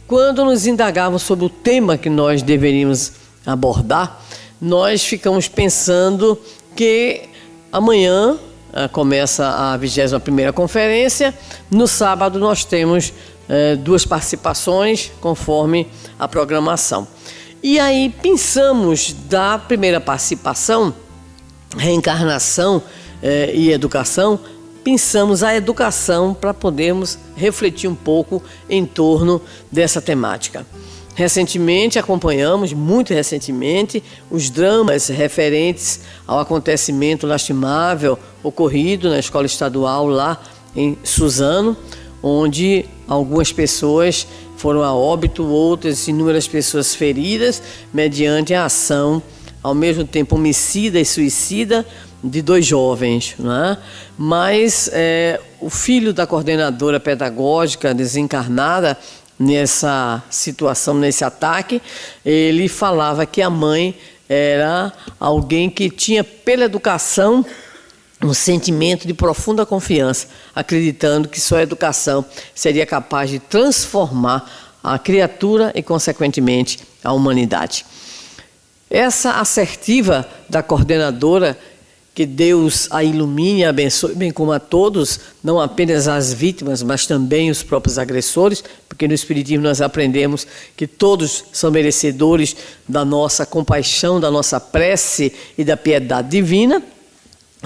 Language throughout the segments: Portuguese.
quando nos indagávamos sobre o tema que nós deveríamos abordar, nós ficamos pensando que amanhã começa a 21ª conferência. No sábado nós temos 2 participações conforme a programação. E aí pensamos da primeira participação, reencarnação e educação, pensamos a educação para podermos refletir um pouco em torno dessa temática. Recentemente acompanhamos, muito recentemente, os dramas referentes ao acontecimento lastimável ocorrido na escola estadual lá em Suzano, onde algumas pessoas foram a óbito, outras inúmeras pessoas feridas, mediante a ação, ao mesmo tempo homicida e suicida, de 2 jovens, não é? Mas o filho da coordenadora pedagógica desencarnada, nessa situação, nesse ataque, ele falava que a mãe era alguém que tinha, pela educação, um sentimento de profunda confiança, acreditando que só a educação seria capaz de transformar a criatura e, consequentemente, a humanidade. Essa assertiva da coordenadora, que Deus a ilumine e abençoe, bem como a todos, não apenas as vítimas, mas também os próprios agressores, porque no Espiritismo nós aprendemos que todos são merecedores da nossa compaixão, da nossa prece e da piedade divina.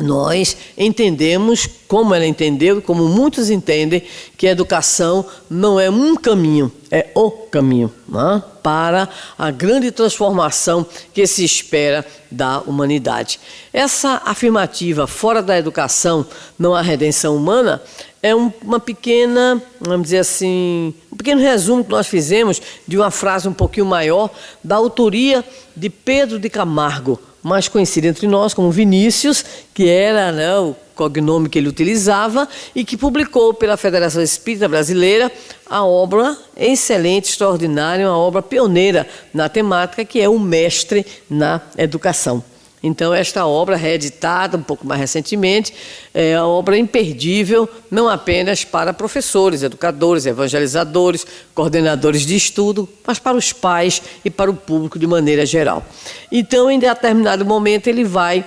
Nós entendemos, como ela entendeu, como muitos entendem, que a educação não é um caminho, é o caminho, né, para a grande transformação que se espera da humanidade. Essa afirmativa, fora da educação não há redenção humana, é uma pequena, vamos dizer assim, um pequeno resumo que nós fizemos de uma frase um pouquinho maior, da autoria de Pedro de Camargo, mais conhecido entre nós como Vinícius, que era, né, o cognome que ele utilizava, e que publicou pela Federação Espírita Brasileira a obra excelente, extraordinária, uma obra pioneira na temática, que é O Mestre na Educação. Então, esta obra, reeditada um pouco mais recentemente, é a obra imperdível, não apenas para professores, educadores, evangelizadores, coordenadores de estudo, mas para os pais e para o público de maneira geral. Então, em determinado momento, ele vai,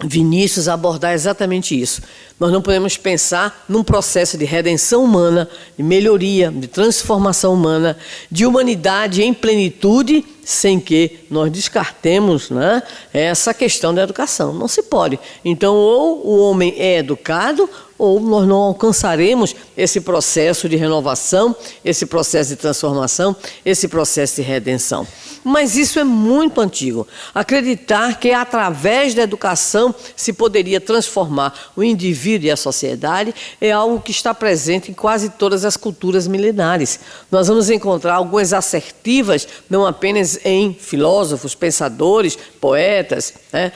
Vinícius, abordar exatamente isso. Nós não podemos pensar num processo de redenção humana, de melhoria, de transformação humana, de humanidade em plenitude, sem que nós descartemos, né, essa questão da educação. Não se pode. Então, ou o homem é educado, ou nós não alcançaremos esse processo de renovação, esse processo de transformação, esse processo de redenção. Mas isso é muito antigo. Acreditar que através da educação se poderia transformar o indivíduo e a sociedade é algo que está presente em quase todas as culturas milenares. Nós vamos encontrar algumas assertivas, não apenas em filósofos, pensadores, poetas, né,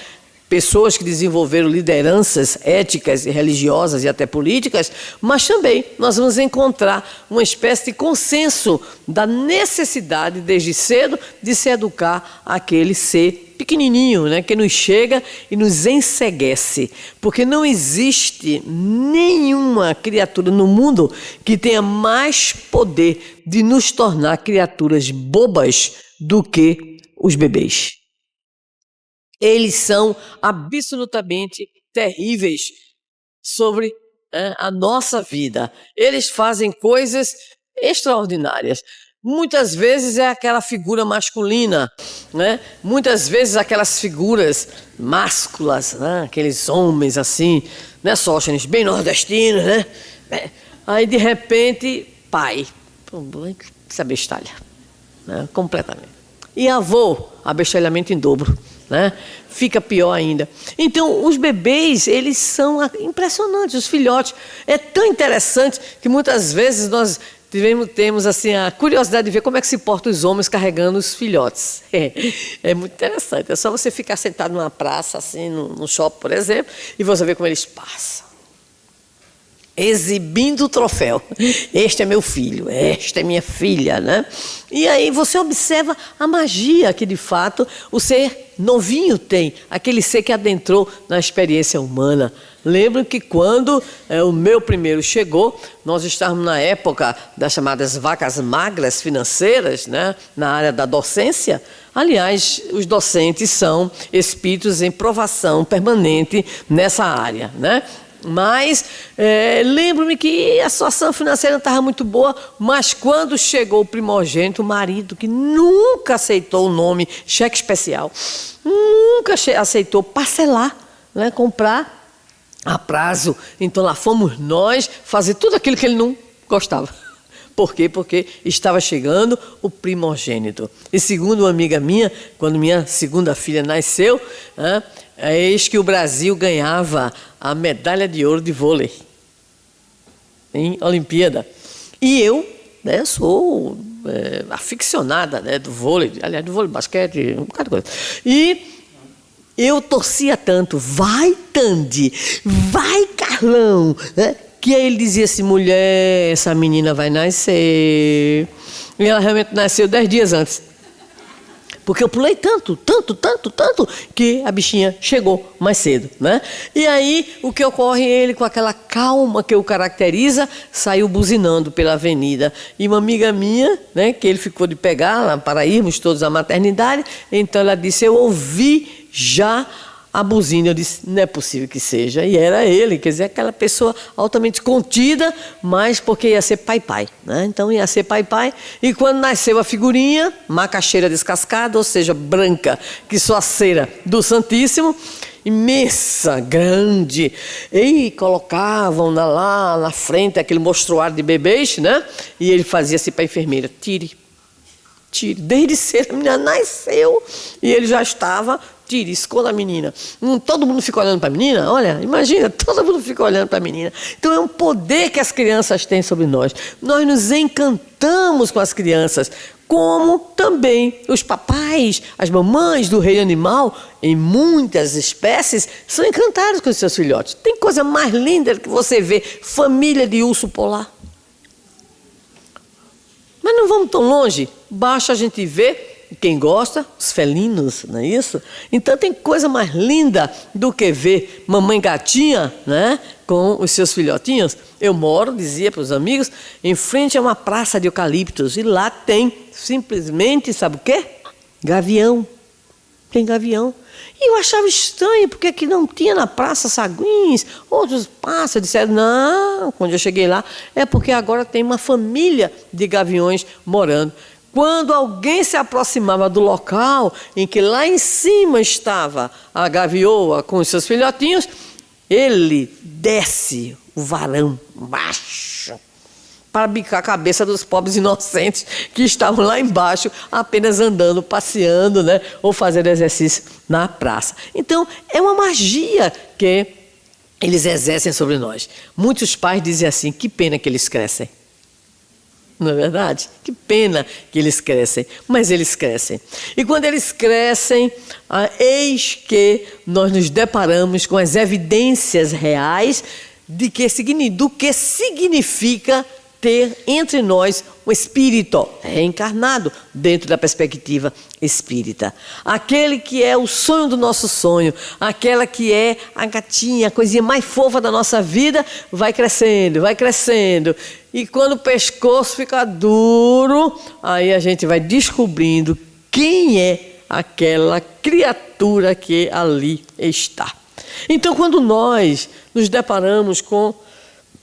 pessoas que desenvolveram lideranças éticas e religiosas e até políticas, mas também nós vamos encontrar uma espécie de consenso da necessidade, desde cedo, de se educar aquele ser pequenininho, né, que nos chega e nos enceguece. Porque não existe nenhuma criatura no mundo que tenha mais poder de nos tornar criaturas bobas do que os bebês. Eles são absolutamente terríveis sobre a nossa vida. Eles fazem coisas extraordinárias. Muitas vezes é aquela figura masculina, né? Muitas vezes aquelas figuras másculas, né? Aqueles homens assim, né, Sóstenes, bem nordestinos, né? Aí de repente, pai, essa bestalha, né? Completamente. E avô, abestalhamento em dobro, né? Fica pior ainda. Então, os bebês, eles são impressionantes, os filhotes. É tão interessante que muitas vezes nós temos assim, a curiosidade de ver como é que se portam os homens carregando os filhotes. É muito interessante. É só você ficar sentado numa praça, assim, no shopping, por exemplo, e você ver como eles passam. Exibindo o troféu. Este é meu filho, esta é minha filha, né? E aí você observa a magia que, de fato, o ser novinho tem, aquele ser que adentrou na experiência humana, Lembro que quando o meu primeiro chegou, nós estávamos na época das chamadas vacas magras financeiras, né, na área da docência. Aliás, os docentes são espíritos em provação permanente nessa área, né? Mas lembro-me que a situação financeira não estava muito boa, mas quando chegou o primogênito, o marido, que nunca aceitou o nome cheque especial, nunca aceitou parcelar, né, comprar a prazo. Então lá fomos nós fazer tudo aquilo que ele não gostava. Por quê? Porque estava chegando o primogênito. E segundo uma amiga minha, quando minha segunda filha nasceu, eis que o Brasil ganhava a medalha de ouro de vôlei em Olimpíada. E eu, né, sou aficionada, né, do vôlei, aliás, do vôlei, basquete, um bocado de coisa. E eu torcia tanto, vai Tandy, vai Carlão, né? Que aí ele dizia assim, mulher, essa menina vai nascer. E ela realmente nasceu 10 dias antes. Porque eu pulei tanto, que a bichinha chegou mais cedo, né? E aí, o que ocorre, ele com aquela calma que o caracteriza, saiu buzinando pela avenida. E uma amiga minha, né, que ele ficou de pegar para irmos todos à maternidade, então ela disse, eu ouvi já a buzina. Eu disse, não é possível que seja. E era ele, quer dizer, aquela pessoa altamente contida, mas porque ia ser pai, né? Então ia ser pai. E quando nasceu a figurinha, macaxeira descascada, ou seja, branca, que só a cera do Santíssimo, imensa, grande, e colocavam lá na frente aquele mostruário de bebês, né? E ele fazia assim para a enfermeira, tire, desde cedo a menina nasceu, e ele já estava, tire, esconda a menina. Todo mundo fica olhando para a menina, olha, imagina, todo mundo fica olhando para a menina. Então é um poder que as crianças têm sobre nós. Nós nos encantamos com as crianças, como também os papais, as mamães do reino animal, em muitas espécies, são encantados com os seus filhotes. Tem coisa mais linda que você vê, família de urso polar. Mas não vamos tão longe, basta a gente ver, quem gosta, os felinos, não é isso? Então tem coisa mais linda do que ver mamãe gatinha, né, com os seus filhotinhos. Eu moro, dizia para os amigos, em frente a uma praça de eucaliptos, e lá tem simplesmente, sabe o quê? Gavião. Tem gavião. E eu achava estranho, porque aqui não tinha na praça saguins, outros pássaros. Disseram, não, quando eu cheguei lá, é porque agora tem uma família de gaviões morando. Quando alguém se aproximava do local em que lá em cima estava a gavioa com os seus filhotinhos, ele desce o varão baixo para bicar a cabeça dos pobres inocentes que estavam lá embaixo, apenas andando, passeando, né, ou fazendo exercício na praça. Então, é uma magia que eles exercem sobre nós. Muitos pais dizem assim, que pena que eles crescem. Não é verdade? Que pena que eles crescem, mas eles crescem. E quando eles crescem, eis que nós nos deparamos com as evidências reais do que significa ter entre nós um espírito reencarnado dentro da perspectiva espírita. Aquele que é o sonho do nosso sonho, aquela que é a gatinha, a coisinha mais fofa da nossa vida, vai crescendo. E quando o pescoço fica duro, aí a gente vai descobrindo quem é aquela criatura que ali está. Então, quando nós nos deparamos com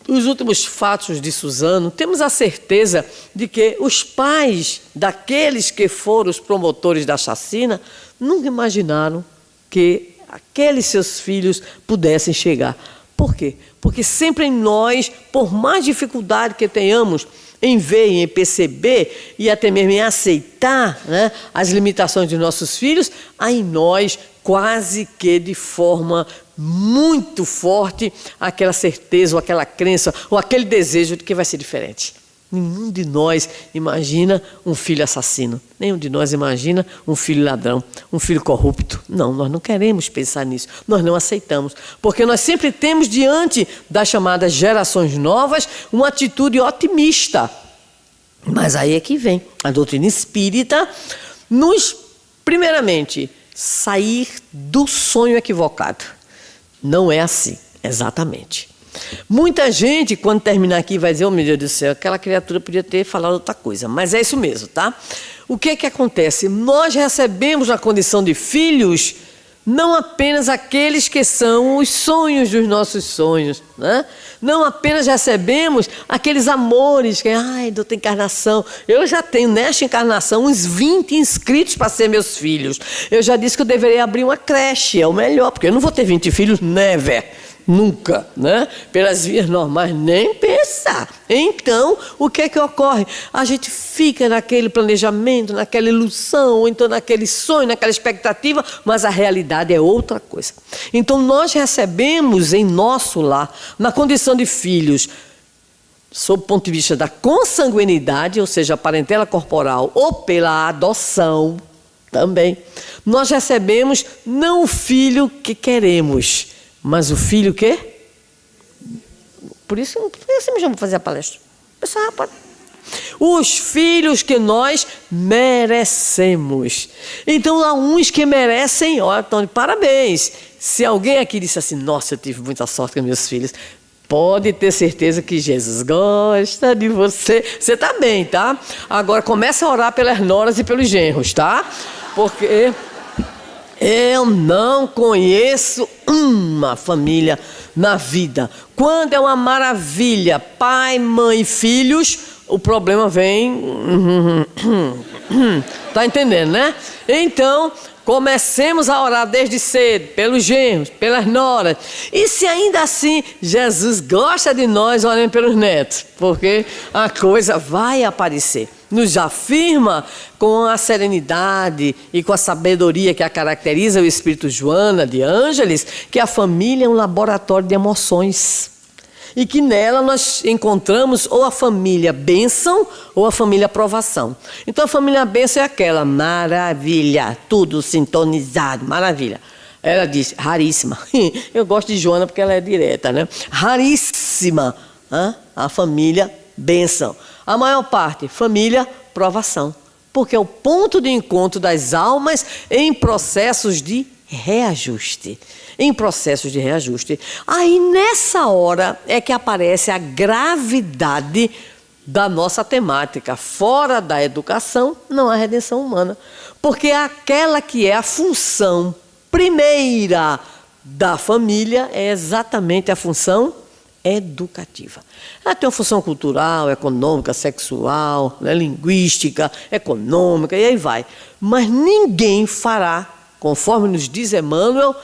os últimos fatos de Suzano, temos a certeza de que os pais daqueles que foram os promotores da chacina nunca imaginaram que aqueles seus filhos pudessem chegar. Por quê? Porque sempre em nós, por mais dificuldade que tenhamos em ver, em perceber e até mesmo em aceitar, né, as limitações de nossos filhos, há em nós quase que de forma muito forte aquela certeza, ou aquela crença, ou aquele desejo de que vai ser diferente. Nenhum de nós imagina um filho assassino. Nenhum de nós imagina um filho ladrão, um filho corrupto. Não, nós não queremos pensar nisso. Nós não aceitamos. Porque nós sempre temos diante das chamadas gerações novas uma atitude otimista. Mas aí é que vem a doutrina espírita nos, primeiramente, sair do sonho equivocado. Não é assim. Exatamente. Muita gente, quando terminar aqui, vai dizer, oh meu Deus do céu, aquela criatura podia ter falado outra coisa. Mas é isso mesmo, tá? O que é que acontece? Nós recebemos na condição de filhos não apenas aqueles que são os sonhos dos nossos sonhos, né? Não apenas recebemos aqueles amores que, ai, doutora encarnação, eu já tenho nesta encarnação uns 20 inscritos para ser meus filhos. Eu já disse que eu deveria abrir uma creche, é o melhor, porque eu não vou ter 20 filhos, never. Nunca, né? Pelas vias normais, nem pensar. Então, o que é que ocorre? A gente fica naquele planejamento, naquela ilusão, ou então naquele sonho, naquela expectativa, mas a realidade é outra coisa. Então, nós recebemos em nosso lar, na condição de filhos, sob o ponto de vista da consanguinidade, ou seja, a parentela corporal, ou pela adoção também, nós recebemos não o filho que queremos, mas o filho que? Por isso me chamou para fazer a palestra. Pessoal, pode. Os filhos que nós merecemos. Então, há uns que merecem, ó, então, parabéns. Se alguém aqui disse assim, nossa, eu tive muita sorte com meus filhos, pode ter certeza que Jesus gosta de você. Você está bem, tá? Agora, começa a orar pelas noras e pelos genros, tá? Porque eu não conheço uma família na vida. Quando é uma maravilha, pai, mãe e filhos, o problema vem... Tá entendendo, né? Então, comecemos a orar desde cedo, pelos genros, pelas noras. E se ainda assim Jesus gosta de nós, oremos pelos netos, porque a coisa vai aparecer. Nos afirma com a serenidade e com a sabedoria que a caracteriza o espírito Joana de Ângeles, que a família é um laboratório de emoções. E que nela nós encontramos ou a família bênção ou a família provação. Então a família bênção é aquela, maravilha, tudo sintonizado, maravilha. Ela diz, raríssima. Eu gosto de Joana porque ela é direta, né? Raríssima, a família bênção. A maior parte, família provação. Porque é o ponto de encontro das almas em processos de reajuste. Em processos de reajuste. Aí, nessa hora, é que aparece a gravidade da nossa temática. Fora da educação, não há redenção humana. Porque aquela que é a função primeira da família é exatamente a função educativa. Ela tem uma função cultural, econômica, sexual, né, linguística, econômica, e aí vai. Mas ninguém fará, conforme nos diz Emmanuel,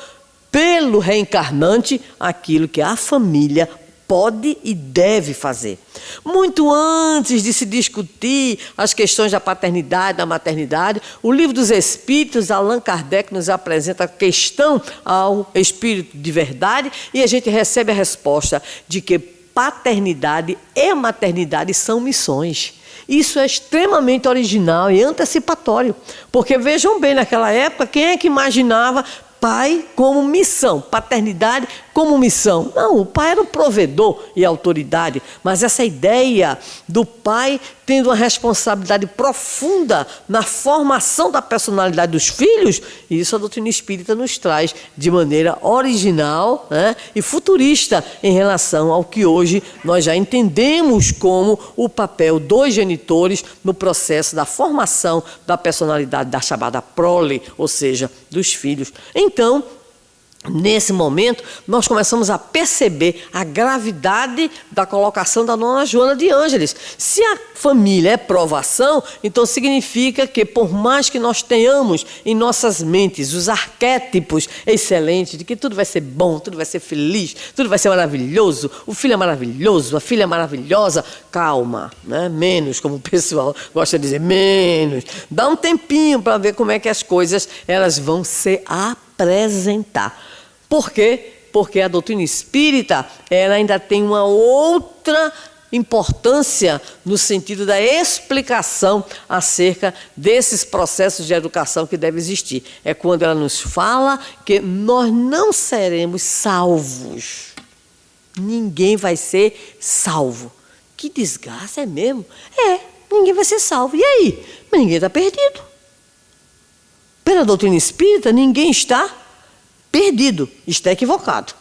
pelo reencarnante, aquilo que a família pode e deve fazer. Muito antes de se discutir as questões da paternidade, da maternidade, o Livro dos Espíritos, Allan Kardec nos apresenta a questão ao Espírito de verdade e a gente recebe a resposta de que paternidade e maternidade são missões. Isso é extremamente original e antecipatório, porque vejam bem, naquela época, quem é que imaginava pai como missão, paternidade como missão? Não, o pai era o provedor e autoridade, mas essa ideia do pai tendo uma responsabilidade profunda na formação da personalidade dos filhos, isso a doutrina espírita nos traz de maneira original, né, e futurista em relação ao que hoje nós já entendemos como o papel dos genitores no processo da formação da personalidade da chamada prole, ou seja, dos filhos. Então, nesse momento, nós começamos a perceber a gravidade da colocação da Nona Joana de Ângeles. Se a família é provação, então significa que, por mais que nós tenhamos em nossas mentes os arquétipos excelentes de que tudo vai ser bom, tudo vai ser feliz, tudo vai ser maravilhoso, o filho é maravilhoso, a filha é maravilhosa, calma, né? Menos, como o pessoal gosta de dizer, menos. Dá um tempinho para ver como é que as coisas elas vão se apresentar. Por quê? Porque a doutrina espírita ela ainda tem uma outra importância no sentido da explicação acerca desses processos de educação que devem existir. É quando ela nos fala que nós não seremos salvos. Ninguém vai ser salvo. Que desgraça, é mesmo? É, ninguém vai ser salvo. E aí? Mas ninguém está perdido. Pela doutrina espírita, ninguém está perdido, está equivocado.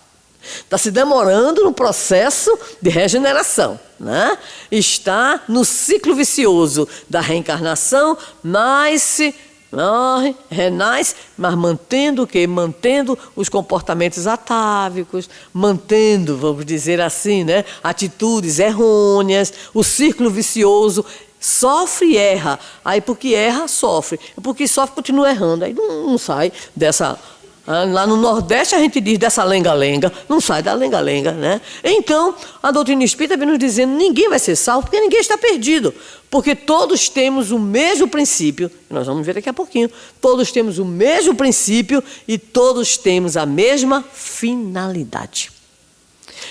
Está se demorando no processo de regeneração, né? Está no ciclo vicioso da reencarnação, nasce, morre, renasce, mas mantendo o quê? Mantendo os comportamentos atávicos, mantendo, vamos dizer assim, né? Atitudes errôneas, o círculo vicioso. Sofre e erra. Aí porque erra, sofre. Porque sofre, continua errando. Aí não sai dessa... Lá no Nordeste a gente diz dessa lenga-lenga, não sai da lenga-lenga, né? Então, a doutrina espírita vem nos dizendo que ninguém vai ser salvo porque ninguém está perdido. Porque todos temos o mesmo princípio, nós vamos ver daqui a pouquinho, todos temos o mesmo princípio e todos temos a mesma finalidade.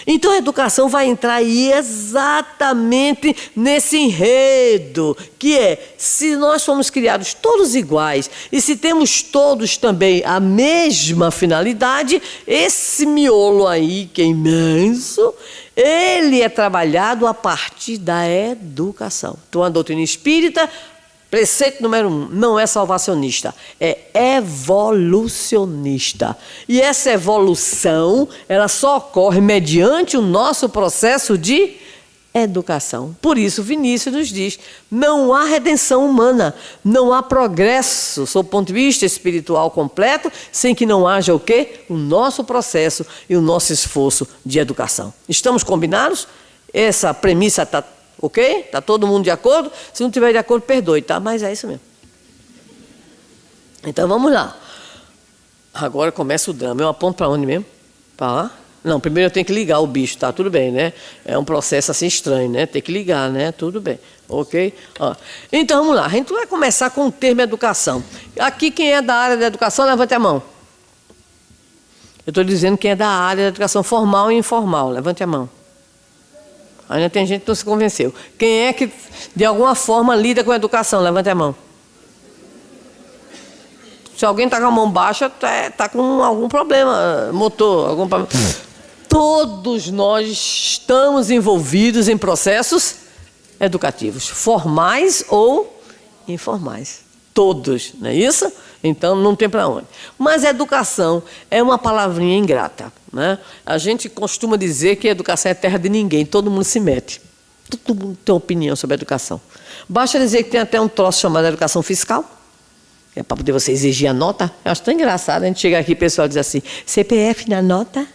Então a educação vai entrar aí exatamente nesse enredo, que é, se nós somos criados todos iguais e se temos todos também a mesma finalidade, esse miolo aí, que é imenso, ele é trabalhado a partir da educação. Então a doutrina espírita, preceito número 1, não é salvacionista, é evolucionista. E essa evolução, ela só ocorre mediante o nosso processo de educação. Por isso, Vinícius nos diz, não há redenção humana, não há progresso, sob o ponto de vista espiritual completo, sem que não haja o quê? O nosso processo e o nosso esforço de educação. Estamos combinados? Essa premissa está ok? Está todo mundo de acordo? Se não estiver de acordo, perdoe, tá? Mas é isso mesmo. Então vamos lá. Agora começa o drama. Eu aponto para onde mesmo? Para lá? Não, primeiro eu tenho que ligar o bicho, tá? Tudo bem, né? É um processo assim estranho, né? Tem que ligar, né? Tudo bem, ok? Ó. Então vamos lá. A gente vai começar com o termo educação. Aqui, quem é da área da educação, levante a mão. Eu estou dizendo quem é da área da educação formal e informal. Levante a mão. Ainda tem gente que não se convenceu. Quem é que, de alguma forma, lida com a educação? Levante a mão. Se alguém está com a mão baixa, está com algum problema, motor, algum problema. Todos nós estamos envolvidos em processos educativos, formais ou informais. Todos, não é isso? Então, não tem para onde. Mas educação é uma palavrinha ingrata, né? A gente costuma dizer que a educação é terra de ninguém, todo mundo se mete. Todo mundo tem opinião sobre a educação. Basta dizer que tem até um troço chamado educação fiscal, que é para poder você exigir a nota. Eu acho tão engraçado, a gente chega aqui e o pessoal diz assim, CPF na nota?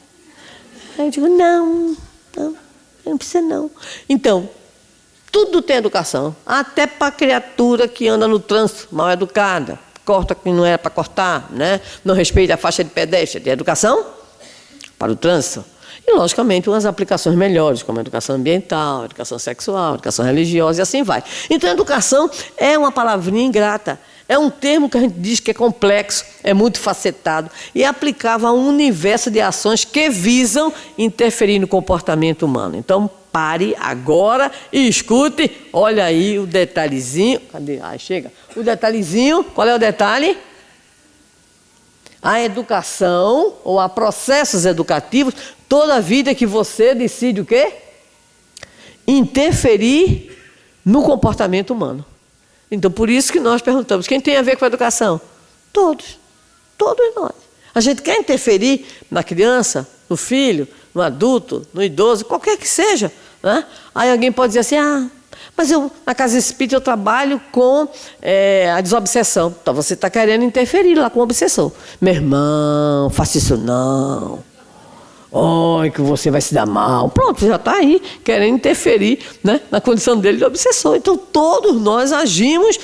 Aí eu digo, não precisa não. Então, tudo tem educação, até para a criatura que anda no trânsito, mal educada, corta que não era para cortar, né? Não respeita a faixa de pedestre, tem educação para o trânsito. E, logicamente, umas aplicações melhores, como a educação ambiental, a educação sexual, a educação religiosa e assim vai. Então, a educação é uma palavrinha ingrata. É um termo que a gente diz que é complexo, é muito facetado e é aplicável a um universo de ações que visam interferir no comportamento humano. Então, pare agora e escute. Olha aí o detalhezinho. Cadê? Aí chega. O detalhezinho. Qual é o detalhe? A educação, ou há processos educativos, toda a vida que você decide o quê? Interferir no comportamento humano. Então, por isso que nós perguntamos, quem tem a ver com a educação? Todos. Todos nós. A gente quer interferir na criança, no filho, no adulto, no idoso, qualquer que seja, né? Aí alguém pode dizer assim, mas eu, na casa espírita eu trabalho com a desobsessão. Então você está querendo interferir lá com o obsessor. Meu irmão, faça isso não. Oi, que você vai se dar mal. Pronto, já está aí, querendo interferir, né, na condição dele de obsessor. Então todos nós agimos,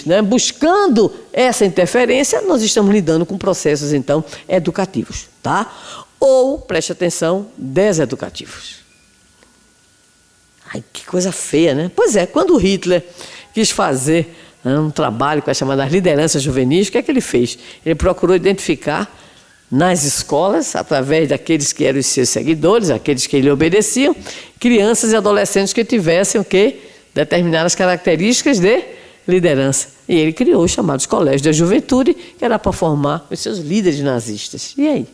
né, buscando essa interferência, nós estamos lidando com processos, então, educativos, tá? Ou, preste atenção, deseducativos. Ai, que coisa feia, né? Pois é, quando Hitler quis fazer um trabalho com as chamadas lideranças juvenis, o que é que ele fez? Ele procurou identificar nas escolas, através daqueles que eram os seus seguidores, aqueles que lhe obedeciam, crianças e adolescentes que tivessem o quê? Determinadas características de liderança. E ele criou os chamados colégios da juventude, que era para formar os seus líderes nazistas. E aí?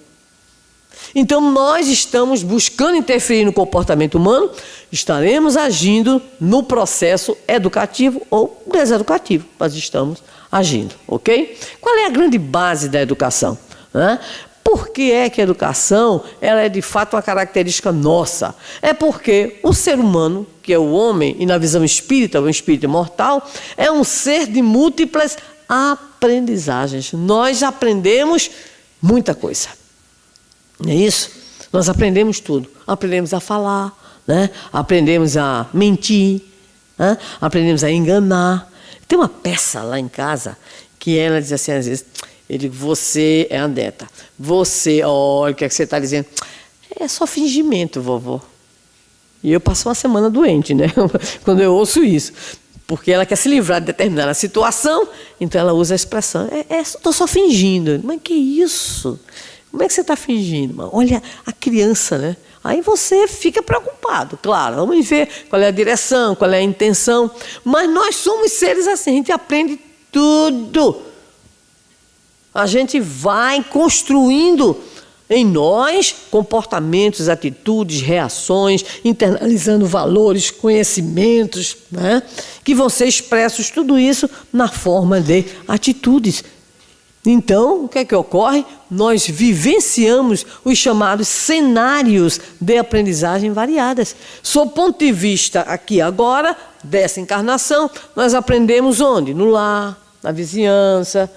Então, nós estamos buscando interferir no comportamento humano, estaremos agindo no processo educativo ou deseducativo, mas estamos agindo, ok? Qual é a grande base da educação? Por que é que a educação ela é de fato uma característica nossa? É porque o ser humano, que é o homem, e na visão espírita, o espírito imortal, é um ser de múltiplas aprendizagens. Nós aprendemos muita coisa. Não é isso? Nós aprendemos tudo. Aprendemos a falar, né? Aprendemos a mentir, né? Aprendemos a enganar. Tem uma peça lá em casa que ela diz assim, às vezes, eu digo, você é a neta. Você, olha, o que é que você está dizendo? É só fingimento, vovó. E eu passo uma semana doente, né? Quando eu ouço isso. Porque ela quer se livrar de determinada situação, então ela usa a expressão, estou só fingindo. Mas que isso? Como é que você está fingindo? Olha a criança, né? Aí você fica preocupado, claro. Vamos ver qual é a direção, qual é a intenção. Mas nós somos seres assim, a gente aprende tudo. A gente vai construindo em nós comportamentos, atitudes, reações, internalizando valores, conhecimentos, né? Que vão ser expressos, tudo isso na forma de atitudes. Então, o que é que ocorre? Nós vivenciamos os chamados cenários de aprendizagem variadas. Sob o ponto de vista aqui agora, dessa encarnação, nós aprendemos onde? No lar, na vizinhança,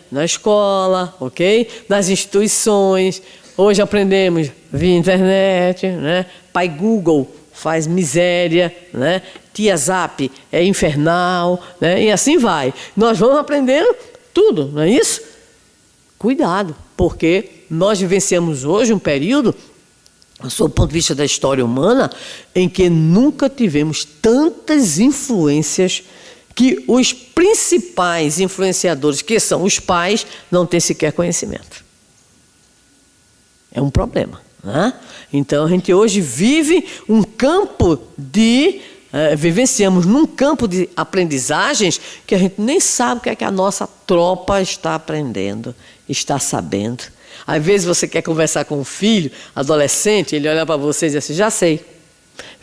na escola, ok? Nas instituições. Hoje aprendemos via internet, né? Pai Google faz miséria, né? Tia Zap é infernal, né? E assim vai. Nós vamos aprendendo tudo, não é isso? Cuidado, porque nós vivenciamos hoje um período, sob o ponto de vista da história humana, em que nunca tivemos tantas influências que os principais influenciadores, que são os pais, não têm sequer conhecimento. É um problema, né? Então, a gente hoje vive um campo de... vivenciamos num campo de aprendizagens que a gente nem sabe o que é que a nossa tropa está aprendendo, está sabendo. Às vezes você quer conversar com um filho, adolescente, ele olha para você e diz assim, já sei.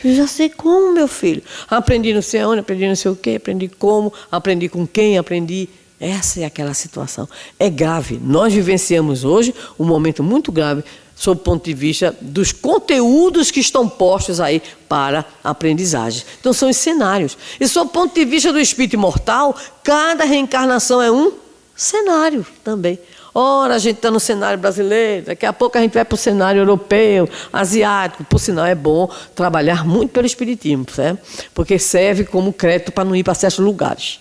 Já sei como, meu filho. Aprendi não sei onde, aprendi não sei o quê, aprendi como, aprendi com quem, aprendi... Essa é aquela situação. É grave. Nós vivenciamos hoje um momento muito grave sob o ponto de vista dos conteúdos que estão postos aí para a aprendizagem. Então, são os cenários. E sob o ponto de vista do espírito imortal, cada reencarnação é um cenário também. Ora, a gente está no cenário brasileiro, daqui a pouco a gente vai para o cenário europeu, asiático. Por sinal, é bom trabalhar muito pelo espiritismo, certo? Porque serve como crédito para não ir para certos lugares.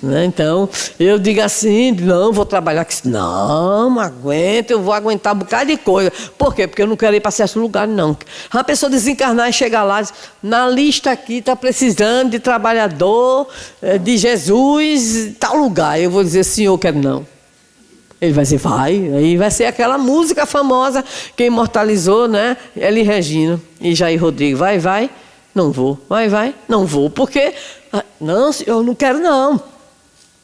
Né? Então, eu digo assim, não, vou trabalhar aqui. Não aguento, eu vou aguentar um bocado de coisa. Por quê? Porque eu não quero ir para certos lugares, não. A pessoa desencarnar e chegar lá, diz, na lista aqui está precisando de trabalhador, de Jesus, tal lugar. Eu vou dizer, senhor, eu quero não. Ele vai dizer, vai. Aí vai ser aquela música famosa que imortalizou, né? Elis Regina e Jair Rodrigues. Vai, vai, não vou. Vai, vai, não vou. Porque, não, eu não quero não.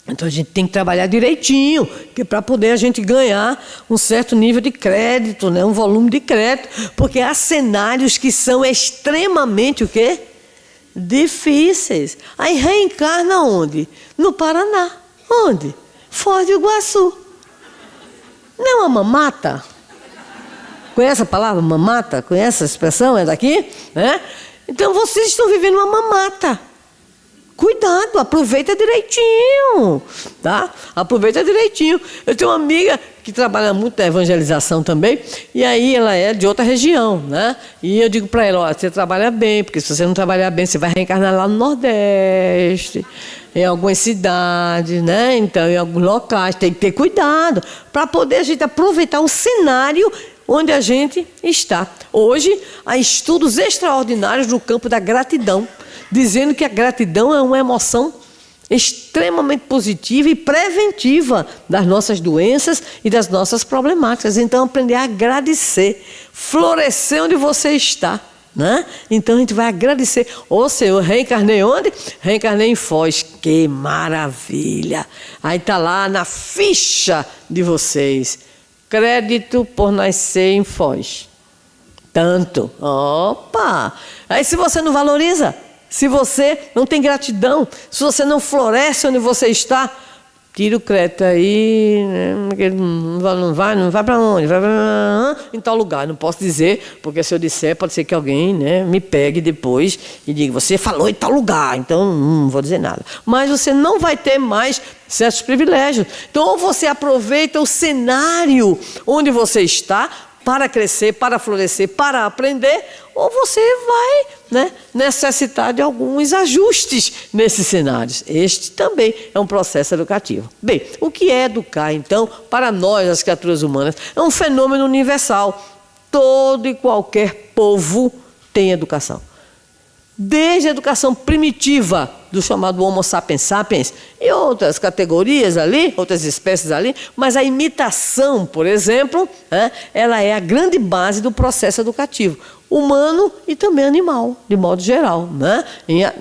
Então a gente tem que trabalhar direitinho, para poder a gente ganhar um certo nível de crédito, né? Um volume de crédito. Porque há cenários que são extremamente o quê? Difíceis. Aí reencarna onde? No Paraná. Onde? Foz do Iguaçu. Não é uma mamata? Conhece a palavra mamata? Conhece a expressão? É daqui? Né? Então vocês estão vivendo uma mamata. Cuidado, aproveita direitinho. Tá? Aproveita direitinho. Eu tenho uma amiga que trabalha muito na evangelização também, e aí ela é de outra região, né? E eu digo para ela, olha, você trabalha bem, porque se você não trabalhar bem, você vai reencarnar lá no Nordeste, em algumas cidades, né? Então, em alguns locais, tem que ter cuidado para poder a gente aproveitar o cenário onde a gente está. Hoje, há estudos extraordinários no campo da gratidão, dizendo que a gratidão é uma emoção extremamente positiva e preventiva das nossas doenças e das nossas problemáticas. Então, aprender a agradecer, florescer onde você está. Né? Então a gente vai agradecer. Ô Senhor, reencarnei onde? Reencarnei em Foz. Que maravilha! Aí está lá na ficha de vocês: crédito por nascer em Foz. Tanto. Opa! Aí se você não valoriza, se você não tem gratidão, se você não floresce onde você está, tira o crédito aí, né? Não vai para onde? Vai em tal lugar. Não posso dizer, porque se eu disser, pode ser que alguém, né, me pegue depois e diga, você falou em tal lugar, então não vou dizer nada. Mas você não vai ter mais certos privilégios. Então, ou você aproveita o cenário onde você está para crescer, para florescer, para aprender, ou você vai, né, necessitar de alguns ajustes nesses cenários. Este também é um processo educativo. Bem, o que é educar, então, para nós, as criaturas humanas? É um fenômeno universal. Todo e qualquer povo tem educação. Desde a educação primitiva, do chamado Homo sapiens sapiens, e outras categorias ali, outras espécies ali, mas a imitação, por exemplo, ela é a grande base do processo educativo, humano e também animal, de modo geral, né?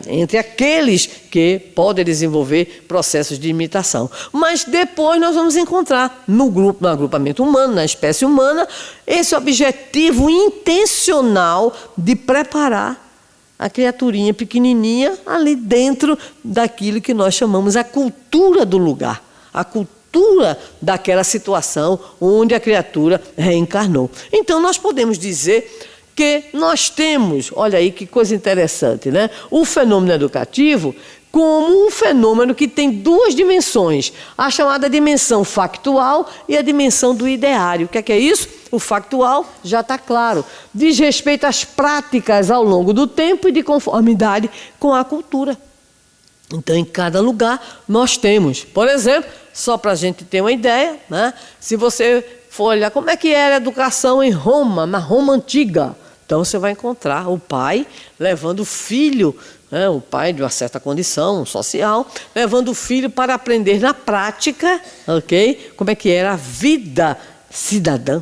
Entre aqueles que podem desenvolver processos de imitação. Mas depois nós vamos encontrar no agrupamento humano, na espécie humana, esse objetivo intencional de preparar a criaturinha pequenininha ali dentro daquilo que nós chamamos a cultura do lugar, a cultura daquela situação onde a criatura reencarnou. Então nós podemos dizer que nós temos, olha aí que coisa interessante, né? O fenômeno educativo como um fenômeno que tem duas dimensões, a chamada dimensão factual e a dimensão do ideário. O que é isso? O factual já está claro, diz respeito às práticas ao longo do tempo e de conformidade com a cultura. Então, em cada lugar, nós temos, por exemplo, só para a gente ter uma ideia, né? Se você for olhar como é que era a educação em Roma, na Roma antiga, então você vai encontrar o pai levando o filho, o pai de uma certa condição social, levando o filho para aprender na prática, ok? Como é que era a vida cidadã.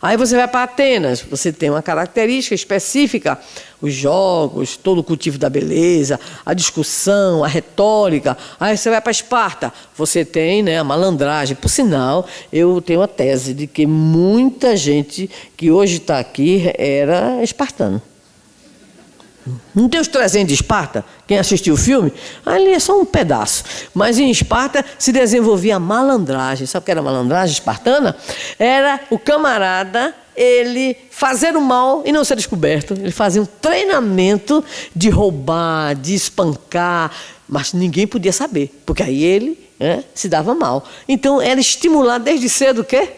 Aí você vai para Atenas, você tem uma característica específica, os jogos, todo o cultivo da beleza, a discussão, a retórica. Aí você vai para Esparta, você tem, né, a malandragem. Por sinal, eu tenho a tese de que muita gente que hoje está aqui era espartano. Não tem os 300 de Esparta? Quem assistiu o filme? Ali é só um pedaço. Mas em Esparta se desenvolvia a malandragem. Sabe o que era a malandragem espartana? Era o camarada, ele fazer o mal e não ser descoberto. Ele fazia um treinamento de roubar, de espancar, mas ninguém podia saber, porque aí ele se dava mal. Então era estimular desde cedo o quê?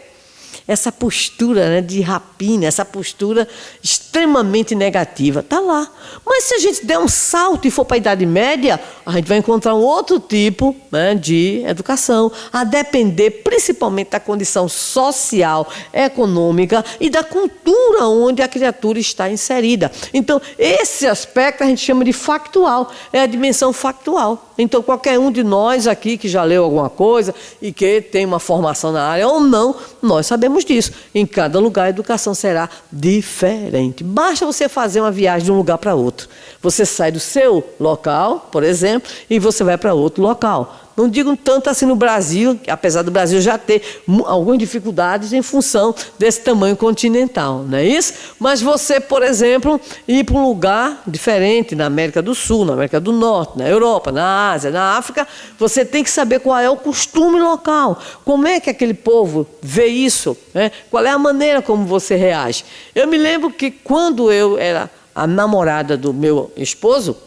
Essa postura, né, de rapina, essa postura extremamente negativa, está lá. Mas se a gente der um salto e for para a Idade Média, a gente vai encontrar um outro tipo, né, de educação, a depender principalmente da condição social, econômica e da cultura onde a criatura está inserida. Então, esse aspecto a gente chama de factual, é a dimensão factual. Então, qualquer um de nós aqui que já leu alguma coisa e que tem uma formação na área ou não, nós sabemos disso. Em cada lugar a educação será diferente. Basta você fazer uma viagem de um lugar para outro. Você sai do seu local, por exemplo, e você vai para outro local. Não digo tanto assim no Brasil, apesar do Brasil já ter algumas dificuldades em função desse tamanho continental, não é isso? Mas você, por exemplo, ir para um lugar diferente, na América do Sul, na América do Norte, na Europa, na Ásia, na África, você tem que saber qual é o costume local, como é que aquele povo vê isso, né? Qual é a maneira como você reage. Eu me lembro que quando eu era a namorada do meu esposo,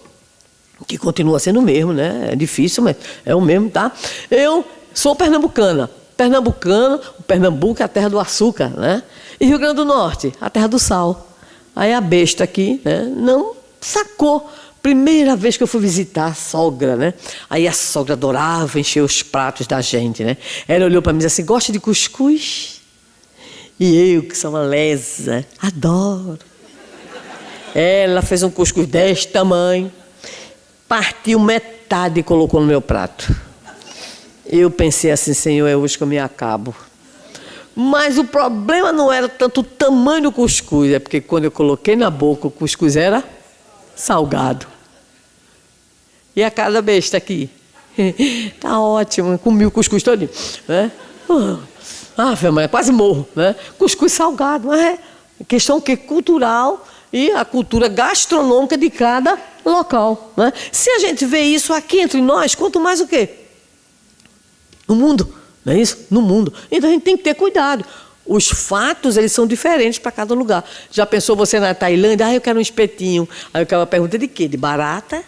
que continua sendo o mesmo, né? É difícil, mas é o mesmo, tá? Eu sou pernambucana. Pernambuco é a terra do açúcar, né? E Rio Grande do Norte, a terra do sal. Aí a besta aqui, né, não sacou. Primeira vez que eu fui visitar a sogra, né? Aí a sogra adorava encher os pratos da gente, né? Ela olhou para mim e disse assim, gosta de cuscuz? E eu, que sou uma lesa, adoro. Ela fez um cuscuz desse tamanho, partiu metade e colocou no meu prato. Eu pensei assim, Senhor, é hoje que eu me acabo. Mas o problema não era tanto o tamanho do cuscuz, é porque quando eu coloquei na boca, o cuscuz era salgado. E a cara da besta aqui? Tá ótimo, comi o cuscuz todinho, né? Mas quase morro, né? Cuscuz salgado, mas é questão que cultural e a cultura gastronômica de cada local, né? Se a gente vê isso aqui entre nós, quanto mais o quê? No mundo, não é isso? No mundo. Então a gente tem que ter cuidado. Os fatos, eles são diferentes para cada lugar. Já pensou você na Tailândia? Eu quero um espetinho. Aí o cara pergunta de quê? De barata?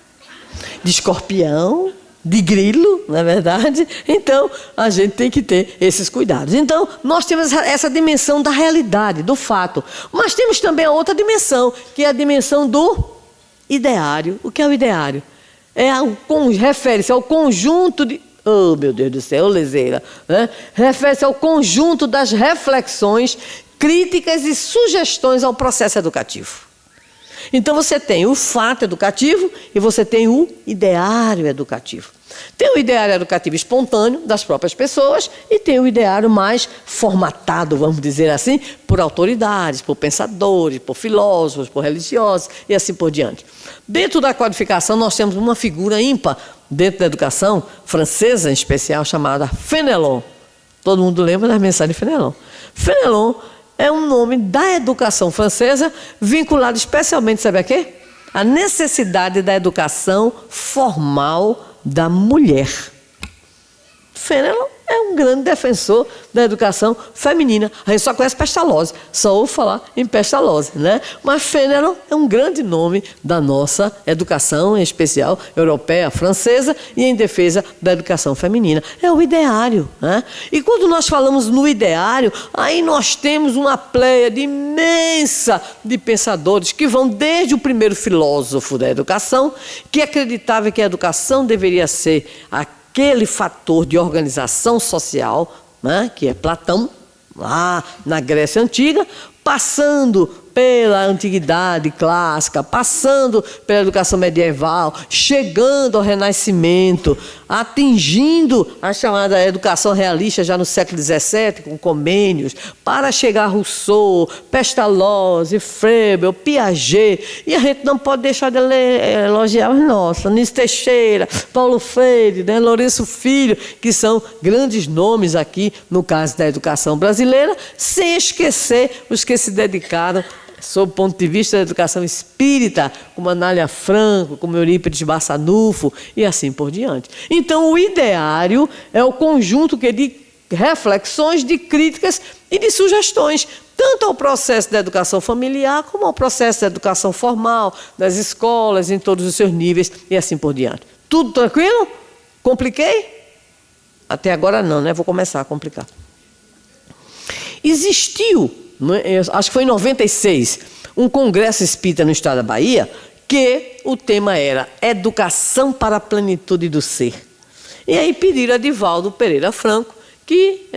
De escorpião? De grilo, não é verdade? Então, a gente tem que ter esses cuidados. Então, nós temos essa dimensão da realidade, do fato. Mas temos também a outra dimensão, que é a dimensão do ideário. O que é o ideário? Refere-se ao conjunto de... Oh, meu Deus do céu, leseira. Né? Refere-se ao conjunto das reflexões, críticas e sugestões ao processo educativo. Então, você tem o fato educativo e você tem o ideário educativo. Tem o ideário educativo espontâneo das próprias pessoas e tem o ideário mais formatado, vamos dizer assim, por autoridades, por pensadores, por filósofos, por religiosos e assim por diante. Dentro da codificação, nós temos uma figura ímpar dentro da educação francesa, em especial, chamada Fénelon. Todo mundo lembra da mensagem de Fénelon. Fénelon é um nome da educação francesa vinculado especialmente, sabe a quê? A necessidade da educação formal da mulher. Fénelon é um grande defensor da educação feminina. A gente só conhece Pestalozzi, só ouve falar em Pestalozzi, né? Mas Fénelon é um grande nome da nossa educação, em especial europeia, francesa, e em defesa da educação feminina. É o ideário, né? E quando nós falamos no ideário, aí nós temos uma pleiade imensa de pensadores que vão desde o primeiro filósofo da educação, que acreditava que a educação deveria ser aquele fator de organização social, né, que é Platão, lá na Grécia Antiga, passando pela antiguidade clássica, passando pela educação medieval, chegando ao Renascimento, atingindo a chamada educação realista já no século XVII, com Comênios, para chegar a Rousseau, Pestalozzi, Froebel, Piaget, e a gente não pode deixar de elogiar os nossos, Nis Teixeira, Paulo Freire, né, Lourenço Filho, que são grandes nomes aqui no caso da educação brasileira, sem esquecer os que se dedicaram sob o ponto de vista da educação espírita, como Anália Franco, como Eurípides Barçanufo e assim por diante. Então, o ideário é o conjunto de reflexões, de críticas e de sugestões, tanto ao processo da educação familiar, como ao processo da educação formal, das escolas, em todos os seus níveis e assim por diante. Tudo tranquilo? Compliquei? Até agora não, né? Vou começar a complicar. Existiu, acho que foi em 96, um congresso espírita no estado da Bahia, que o tema era Educação para a Plenitude do Ser. E aí pediram a Divaldo Pereira Franco que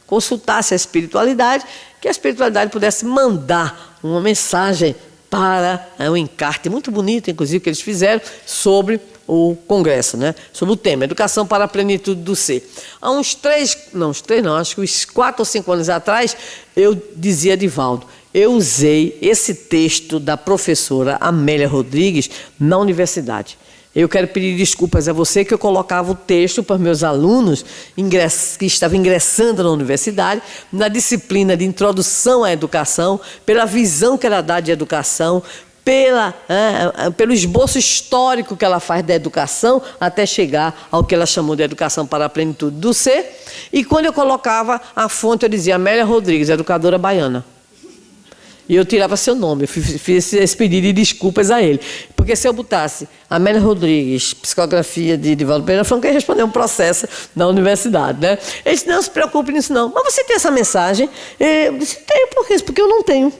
consultasse a espiritualidade, que a espiritualidade pudesse mandar uma mensagem para um encarte muito bonito, inclusive, que eles fizeram sobre o congresso, né? Sobre o tema, Educação para a Plenitude do Ser. Há acho que uns 4 ou 5 anos atrás, eu dizia a Divaldo, eu usei esse texto da professora Amélia Rodrigues na universidade. Eu quero pedir desculpas a você que eu colocava o texto para meus alunos que estavam ingressando na universidade, na disciplina de Introdução à Educação, pela visão que ela dá de educação, pelo esboço histórico que ela faz da educação, até chegar ao que ela chamou de Educação para a Plenitude do Ser. E quando eu colocava a fonte, eu dizia Amélia Rodrigues, educadora baiana. E eu tirava seu nome, eu fiz esse pedido de desculpas a ele. Porque se eu botasse Amélia Rodrigues, psicografia de Divaldo Pereira Franco, eu ia responder um processo na universidade, né? Ele disse, não se preocupe nisso não. Mas você tem essa mensagem? Eu disse, tenho, por quê? Porque eu não tenho.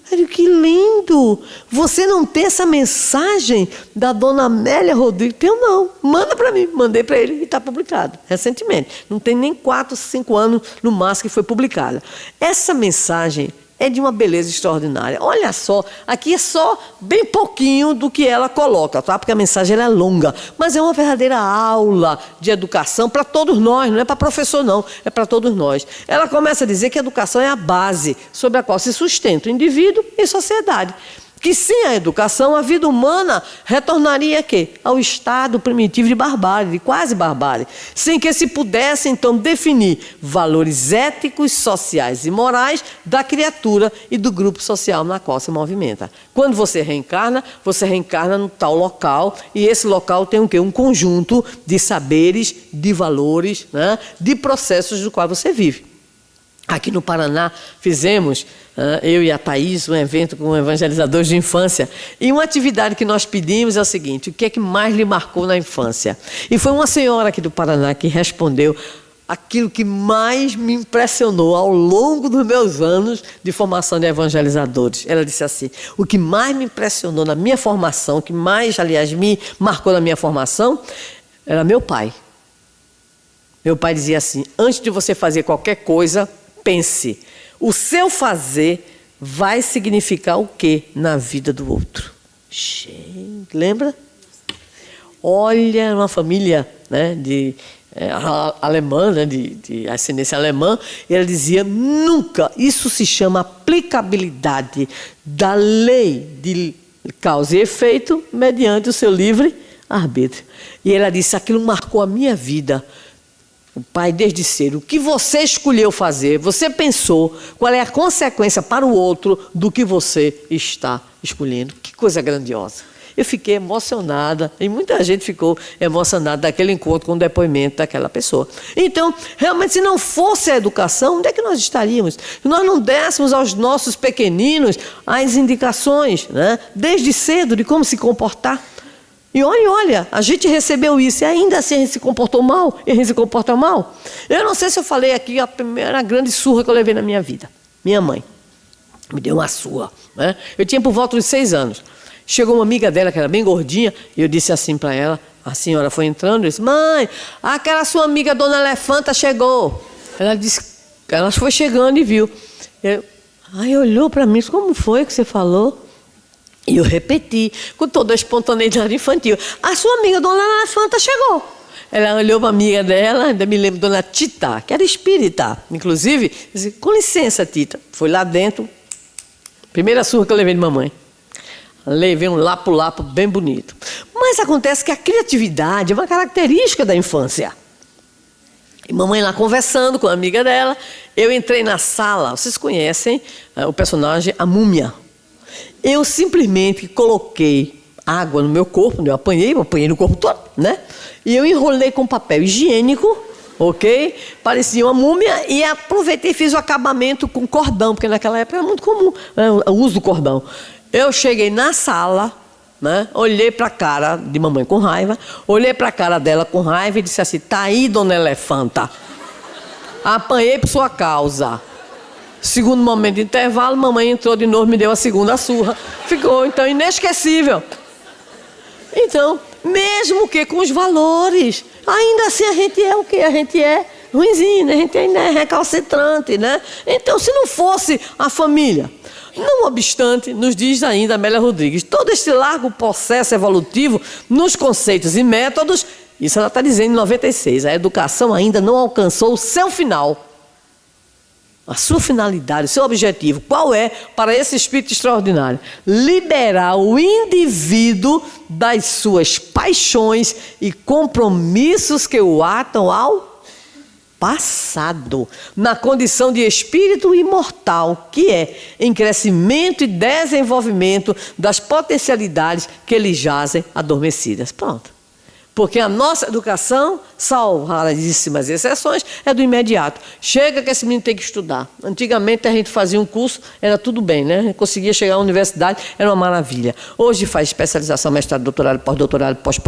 Eu digo, que lindo! Você não tem essa mensagem da dona Amélia Rodrigues? Eu não. Manda para mim. Mandei para ele e está publicado, recentemente. Não tem nem 4, 5 anos no máximo que foi publicada. Essa mensagem é de uma beleza extraordinária. Olha só, aqui é só bem pouquinho do que ela coloca, tá? Porque a mensagem ela é longa, mas é uma verdadeira aula de educação para todos nós, não é para professor não, é para todos nós. Ela começa a dizer que a educação é a base sobre a qual se sustenta o indivíduo e a sociedade. que sem a educação a vida humana retornaria quê? Ao estado primitivo de barbárie, de quase barbárie, sem que se pudesse então definir valores éticos, sociais e morais da criatura e do grupo social na qual se movimenta. Quando você reencarna no tal local, e esse local tem o quê? Um conjunto de saberes, de valores, né? De processos do qual você vive. Aqui no Paraná fizemos, eu e a Thaís, um evento com evangelizadores de infância. E uma atividade que nós pedimos é o seguinte: o que é que mais lhe marcou na infância? E foi uma senhora aqui do Paraná que respondeu aquilo que mais me impressionou ao longo dos meus anos de formação de evangelizadores. Ela disse assim: o que mais me impressionou na minha formação, o que mais, aliás, me marcou na minha formação, era meu pai. Meu pai dizia assim: antes de você fazer qualquer coisa, pense, o seu fazer vai significar o quê na vida do outro? Gente, lembra? Olha, uma família, né, alemã, né, de ascendência alemã, e ela dizia: nunca, isso se chama aplicabilidade da lei de causa e efeito mediante o seu livre arbítrio. E ela disse: aquilo marcou a minha vida. O pai, desde cedo, o que você escolheu fazer, você pensou, qual é a consequência para o outro do que você está escolhendo. Que coisa grandiosa. Eu fiquei emocionada, e muita gente ficou emocionada daquele encontro com o depoimento daquela pessoa. Então, realmente, se não fosse a educação, onde é que nós estaríamos? Se nós não dessemos aos nossos pequeninos as indicações, né, desde cedo, de como se comportar. E olha, a gente recebeu isso e ainda assim a gente se comportou mal, e a gente se comporta mal. Eu não sei se eu falei aqui a primeira grande surra que eu levei na minha vida. Minha mãe me deu uma surra, né? Eu tinha por volta de 6 anos. Chegou uma amiga dela que era bem gordinha e eu disse assim para ela, a senhora foi entrando e disse: mãe, aquela sua amiga Dona Elefanta chegou. Ela disse, ela foi chegando e viu. Aí olhou para mim e disse: como foi que você falou? E eu repeti, com toda a espontaneidade infantil: a sua amiga Dona Elefanta chegou. Ela olhou para a amiga dela, ainda me lembro, Dona Tita, que era espírita, inclusive, disse: com licença, Tita. Foi lá dentro, primeira surra que eu levei de mamãe. Levei um lapo-lapo bem bonito. Mas acontece que a criatividade é uma característica da infância. E mamãe lá conversando com a amiga dela, eu entrei na sala. Vocês conhecem o personagem, a múmia. Eu simplesmente coloquei água no meu corpo, eu apanhei no corpo todo, né? E eu enrolei com papel higiênico, ok? Parecia uma múmia, e aproveitei e fiz o acabamento com cordão, porque naquela época era muito comum, né, o uso do cordão. Eu cheguei na sala, né, olhei para a cara de mamãe com raiva, olhei para a cara dela com raiva e disse assim: tá aí, Dona Elefanta, apanhei por sua causa. Segundo momento de intervalo, mamãe entrou de novo, me deu a segunda surra. Ficou, então, inesquecível. Então, mesmo que com os valores, ainda assim a gente é o quê? A gente é ruinzinho, né? A gente ainda é recalcitrante, né? Então, se não fosse a família... Não obstante, nos diz ainda Amélia Rodrigues, todo este largo processo evolutivo nos conceitos e métodos, isso ela está dizendo em 96, a educação ainda não alcançou o seu final. A sua finalidade, o seu objetivo, qual é para esse espírito extraordinário? Liberar o indivíduo das suas paixões e compromissos que o atam ao passado, na condição de espírito imortal, que é em crescimento e desenvolvimento das potencialidades que lhe jazem adormecidas. Pronto. Porque a nossa educação, salvo raríssimas exceções, é do imediato. Chega que esse menino tem que estudar. Antigamente a gente fazia um curso, era tudo bem, né? Conseguia chegar à universidade, era uma maravilha. Hoje faz especialização, mestrado, doutorado, pós-doutorado, pós,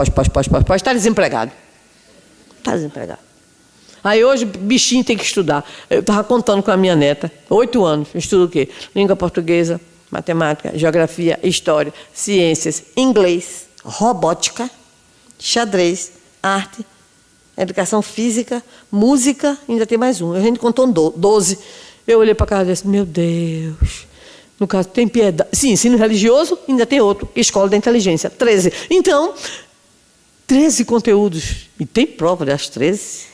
está desempregado. Está desempregado. Aí hoje, bichinho tem que estudar. Eu estava contando com a minha neta, 8 anos, estuda o quê? Língua portuguesa, matemática, geografia, história, ciências, inglês, robótica, xadrez, arte, educação física, música, ainda tem mais um. A gente contou 12. Eu olhei para a cara e disse: meu Deus, no caso, tem piedade. Sim, ensino religioso, ainda tem outro, escola da inteligência, 13. Então, 13 conteúdos. E tem prova das 13.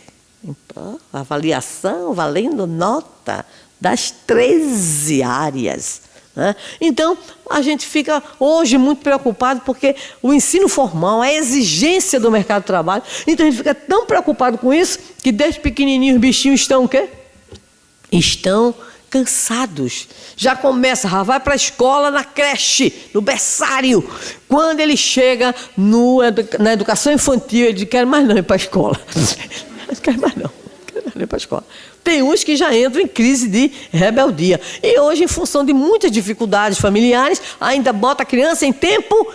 Avaliação valendo nota das 13 áreas né? Então, a gente fica hoje muito preocupado porque o ensino formal, a exigência do mercado de trabalho, então a gente fica tão preocupado com isso que desde pequenininhos os bichinhos estão o quê? Estão cansados. Já começa, já vai para a escola, na creche, no berçário. Quando ele chega na educação infantil, ele diz, quero mais não ir para a escola. Não quero mais não ir para a escola. Tem uns que já entram em crise de rebeldia. E hoje, em função de muitas dificuldades familiares, ainda bota a criança em tempo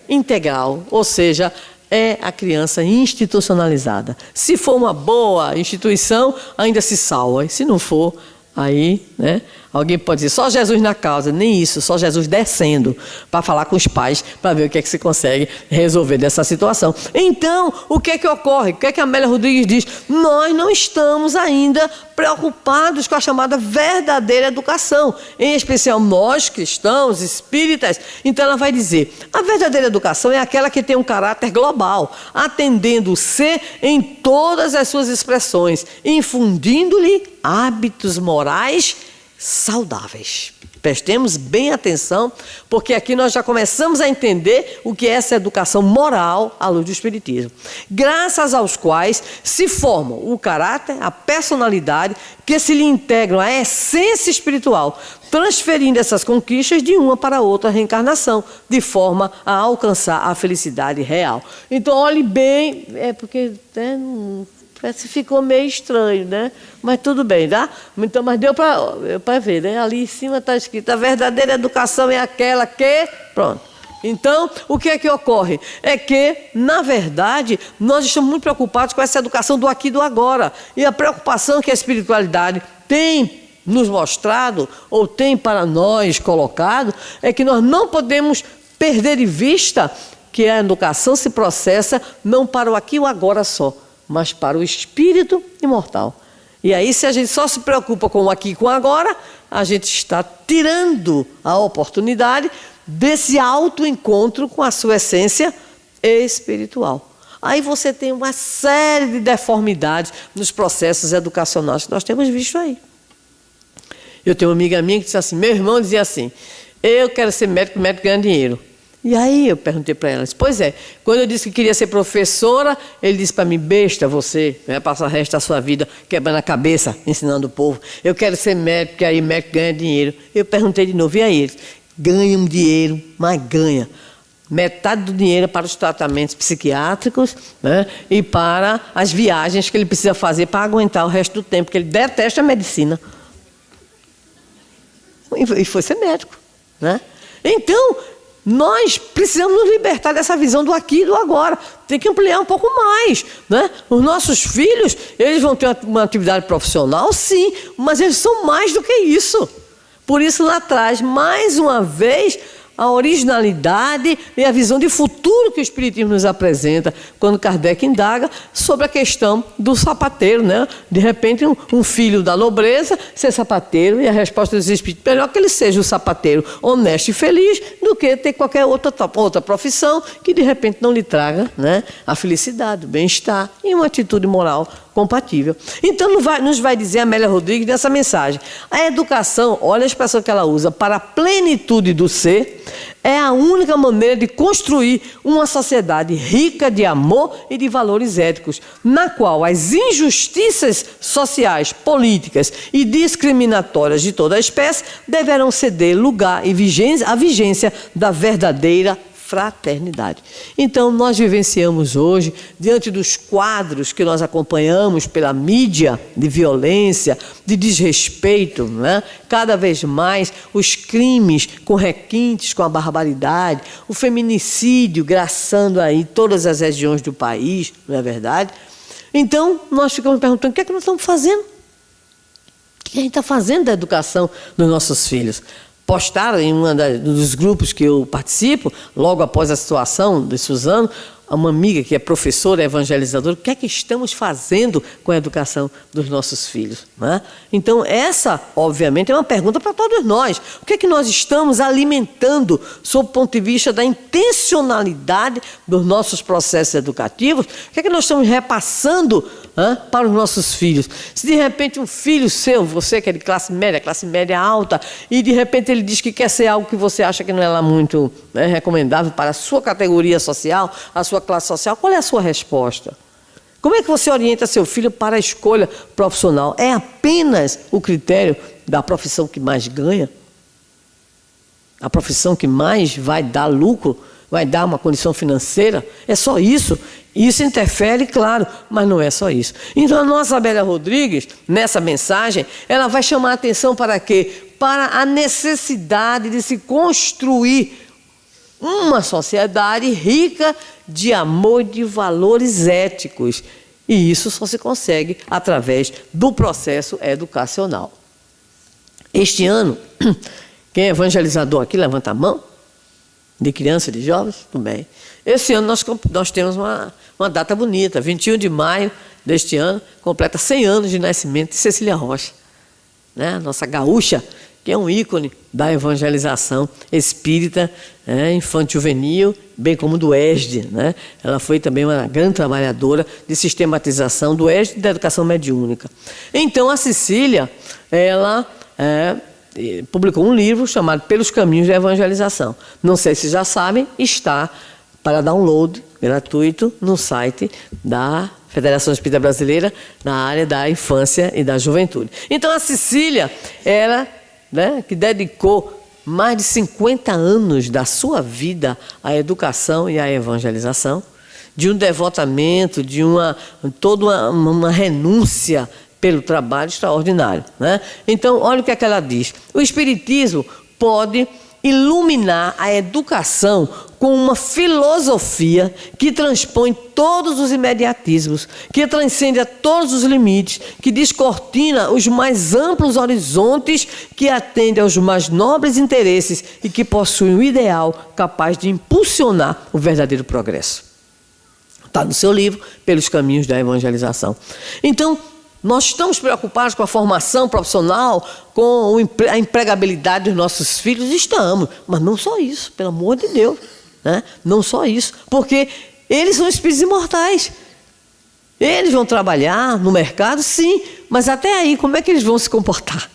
integral. Ou seja, é a criança institucionalizada. Se for uma boa instituição, ainda se salva. E se não for, aí, né? Alguém pode dizer, só Jesus na causa. Nem isso, só Jesus descendo para falar com os pais, para ver o que é que se consegue resolver dessa situação. Então, o que é que ocorre? O que é que a Amélia Rodrigues diz? Nós não estamos ainda preocupados com a chamada verdadeira educação. Em especial nós, cristãos, espíritas. Então, ela vai dizer, a verdadeira educação é aquela que tem um caráter global, atendendo o ser em todas as suas expressões, infundindo-lhe hábitos morais saudáveis. Prestemos bem atenção, porque aqui nós já começamos a entender o que é essa educação moral à luz do Espiritismo, graças aos quais se formam o caráter, a personalidade, que se lhe integram à essência espiritual, transferindo essas conquistas de uma para outra reencarnação, de forma a alcançar a felicidade real. Então, olhe bem, porque parece que ficou meio estranho, né? Mas tudo bem, tá? Então, mas deu para ver, né? Ali em cima está escrito, a verdadeira educação é aquela que... Pronto. Então, o que é que ocorre? É que, na verdade, nós estamos muito preocupados com essa educação do aqui e do agora. E a preocupação que a espiritualidade tem nos mostrado, ou tem para nós colocado, é que nós não podemos perder de vista que a educação se processa não para o aqui e o agora só, mas para o espírito imortal. E aí, se a gente só se preocupa com o aqui e com o agora, a gente está tirando a oportunidade desse autoencontro com a sua essência espiritual. Aí você tem uma série de deformidades nos processos educacionais que nós temos visto aí. Eu tenho uma amiga minha que disse assim, meu irmão dizia assim, eu quero ser médico, médico ganha dinheiro. E aí eu perguntei para ela, pois é, quando eu disse que queria ser professora, ele disse para mim, besta você, vai passar o resto da sua vida quebrando a cabeça, ensinando o povo. Eu quero ser médico, porque aí médico ganha dinheiro. Eu perguntei de novo, e aí eles? Ganham dinheiro, mas ganha. Metade do dinheiro é para os tratamentos psiquiátricos, né, e para as viagens que ele precisa fazer para aguentar o resto do tempo, porque ele detesta a medicina. E foi ser médico, né? Então, nós precisamos nos libertar dessa visão do aqui e do agora. Tem que ampliar um pouco mais, né? Os nossos filhos, eles vão ter uma atividade profissional, sim, mas eles são mais do que isso. Por isso, lá atrás, mais uma vez, a originalidade e a visão de futuro que o Espiritismo nos apresenta, quando Kardec indaga sobre a questão do sapateiro, né? De repente, um filho da nobreza ser sapateiro, e a resposta dos Espíritos, melhor que ele seja um sapateiro honesto e feliz, do que ter qualquer outra profissão que de repente não lhe traga, né, a felicidade, o bem-estar e uma atitude moral compatível. Então, nos vai dizer a Amélia Rodrigues nessa mensagem, a educação, olha a expressão que ela usa, para a plenitude do ser, é a única maneira de construir uma sociedade rica de amor e de valores éticos, na qual as injustiças sociais, políticas e discriminatórias de toda a espécie deverão ceder lugar e à vigência da verdadeira fraternidade. Então, nós vivenciamos hoje, diante dos quadros que nós acompanhamos pela mídia de violência, de desrespeito, né? Cada vez mais os crimes com requintes, com a barbaridade, o feminicídio graçando aí todas as regiões do país, não é verdade? Então, nós ficamos perguntando, o que é que nós estamos fazendo? O que a gente está fazendo da educação dos nossos filhos? Postaram em um dos grupos que eu participo, logo após a situação de Suzano, uma amiga que é professora, evangelizadora, o que é que estamos fazendo com a educação dos nossos filhos? Né? Então, essa, obviamente, é uma pergunta para todos nós. O que é que nós estamos alimentando, sob o ponto de vista da intencionalidade dos nossos processos educativos? O que é que nós estamos repassando para os nossos filhos. Se de repente um filho seu, você que é de classe média alta, e de repente ele diz que quer ser algo que você acha que não é lá muito recomendável para a sua categoria social, a sua classe social, qual é a sua resposta? Como é que você orienta seu filho para a escolha profissional? É apenas o critério da profissão que mais ganha? A profissão que mais vai dar lucro? Vai dar uma condição financeira? É só isso? Isso interfere, claro, mas não é só isso. Então a nossa Amélia Rodrigues, nessa mensagem, ela vai chamar a atenção para quê? Para a necessidade de se construir uma sociedade rica de amor e de valores éticos. E isso só se consegue através do processo educacional. Este ano, quem é evangelizador aqui, levanta a mão. De criança, de jovens? Tudo bem. Esse ano nós temos uma data bonita. 21 de maio deste ano, completa 100 anos de nascimento de Cecília Rocha. Né? Nossa gaúcha, que é um ícone da evangelização espírita, infanto-juvenil, bem como do ESD. Né? Ela foi também uma grande trabalhadora de sistematização do ESD e da educação mediúnica. Então, a Cecília, ela publicou um livro chamado Pelos Caminhos da Evangelização. Não sei se já sabem, está para download gratuito no site da Federação Espírita Brasileira, na área da infância e da juventude. Então, a Cecília, ela, que dedicou mais de 50 anos da sua vida à educação e à evangelização, de um devotamento, de toda uma renúncia pelo trabalho extraordinário. Né? Então, olha o que é que ela diz. O Espiritismo pode iluminar a educação com uma filosofia que transpõe todos os imediatismos, que transcende a todos os limites, que descortina os mais amplos horizontes, que atende aos mais nobres interesses e que possui um ideal capaz de impulsionar o verdadeiro progresso. Está no seu livro, Pelos Caminhos da Evangelização. Então, nós estamos preocupados com a formação profissional, com a empregabilidade dos nossos filhos? Estamos, mas não só isso, pelo amor de Deus. Né? Não só isso, porque eles são espíritos imortais. Eles vão trabalhar no mercado, sim, mas até aí, como é que eles vão se comportar?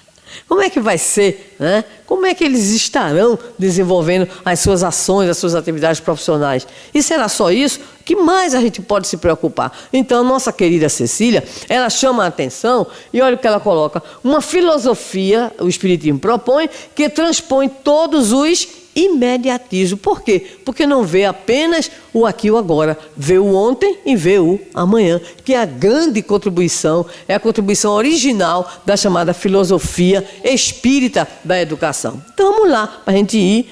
Como é que vai ser? Né? Como é que eles estarão desenvolvendo as suas ações, as suas atividades profissionais? E será só isso? O que mais a gente pode se preocupar? Então, nossa querida Cecília, ela chama a atenção e olha o que ela coloca. Uma filosofia, o Espiritismo propõe, que transpõe todos os imediatismos. Por quê? Porque não vê apenas o aqui e o agora, vê o ontem e vê o amanhã, que é a grande contribuição, é a contribuição original da chamada filosofia espírita da educação. Então vamos lá, para a gente ir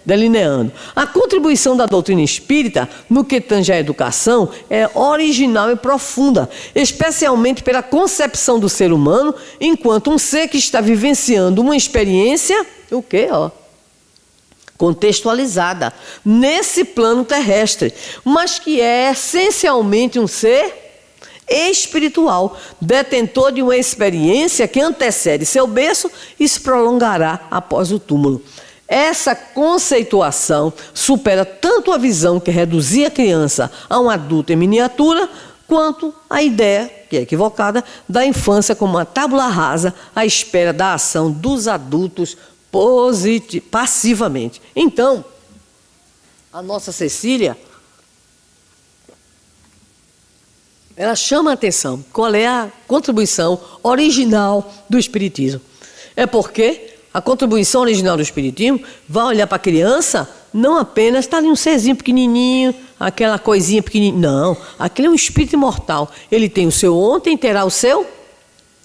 delineando. A contribuição da doutrina espírita, no que tange à educação, é original e profunda, especialmente pela concepção do ser humano enquanto um ser que está vivenciando uma experiência, o quê? Contextualizada nesse plano terrestre, mas que é essencialmente um ser espiritual, detentor de uma experiência que antecede seu berço e se prolongará após o túmulo. Essa conceituação supera tanto a visão que reduzia a criança a um adulto em miniatura, quanto a ideia, que é equivocada, da infância como uma tábula rasa à espera da ação dos adultos passivamente. Então, a nossa Cecília, ela chama a atenção. Qual é a contribuição original do Espiritismo? É porque a contribuição original do Espiritismo vai olhar para a criança, não apenas está ali um serzinho pequenininho, aquela coisinha pequenininha. Não, aquele é um espírito imortal. Ele tem o seu ontem, terá o seu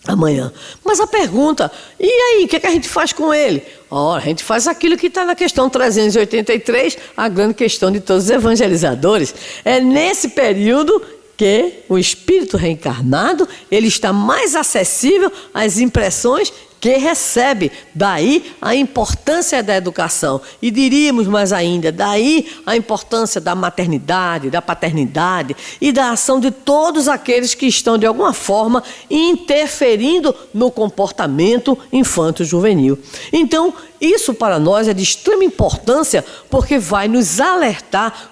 amanhã. Mas a pergunta, e aí, o que a gente faz com ele? A gente faz aquilo que está na questão 383, a grande questão de todos os evangelizadores. É nesse período que o espírito reencarnado, ele está mais acessível às impressões que recebe. Daí a importância da educação. E diríamos mais ainda, daí a importância da maternidade, da paternidade e da ação de todos aqueles que estão, de alguma forma, interferindo no comportamento infanto-juvenil. Então, isso para nós é de extrema importância, porque vai nos alertar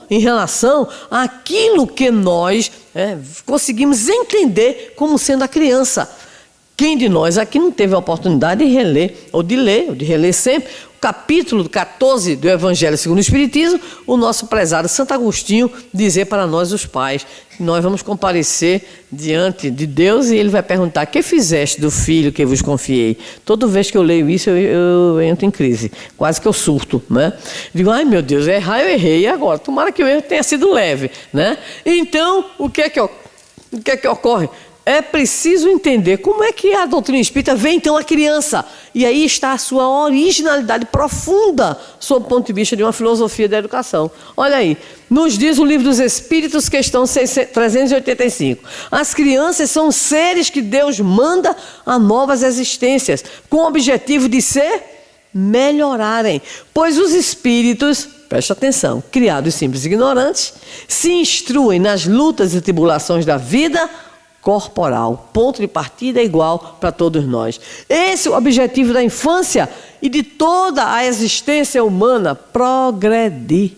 em relação àquilo que nós conseguimos entender como sendo a criança. Quem de nós aqui não teve a oportunidade de reler, ou de reler sempre, o capítulo 14 do Evangelho segundo o Espiritismo, o nosso prezado Santo Agostinho dizer para nós, os pais, que nós vamos comparecer diante de Deus e ele vai perguntar: que fizeste do filho que vos confiei? Toda vez que eu leio isso, eu entro em crise, quase que eu surto, né? Digo: ai meu Deus, errar eu errei, e agora? Tomara que o erro tenha sido leve, né? Então, o que é que ocorre? É preciso entender como é que a doutrina espírita vê então a criança. E aí está a sua originalidade profunda, sob o ponto de vista de uma filosofia da educação. Olha aí, nos diz o Livro dos Espíritos, questão 385. As crianças são seres que Deus manda a novas existências, com o objetivo de se melhorarem. Pois os espíritos, preste atenção, criados simples e ignorantes, se instruem nas lutas e tribulações da vida corporal. Ponto de partida igual para todos nós. Esse é o objetivo da infância e de toda a existência humana: progredir.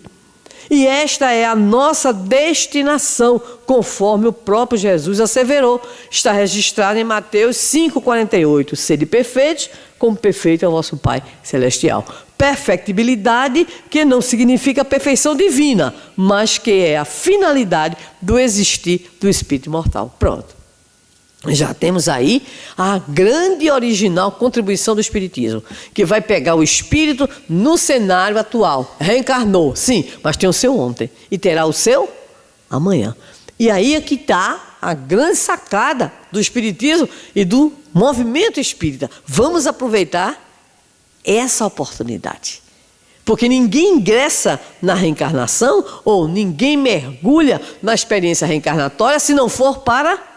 E esta é a nossa destinação, conforme o próprio Jesus asseverou. Está registrado em Mateus 5,48. Sede perfeitos, como perfeito é o vosso Pai Celestial. Perfectibilidade, que não significa perfeição divina, mas que é a finalidade do existir do espírito imortal. Pronto. Já temos aí a grande e original contribuição do Espiritismo, que vai pegar o espírito no cenário atual. Reencarnou, sim, mas tem o seu ontem e terá o seu amanhã. E aí é que está a grande sacada do Espiritismo e do movimento espírita. Vamos aproveitar essa oportunidade. Porque ninguém ingressa na reencarnação ou ninguém mergulha na experiência reencarnatória se não for para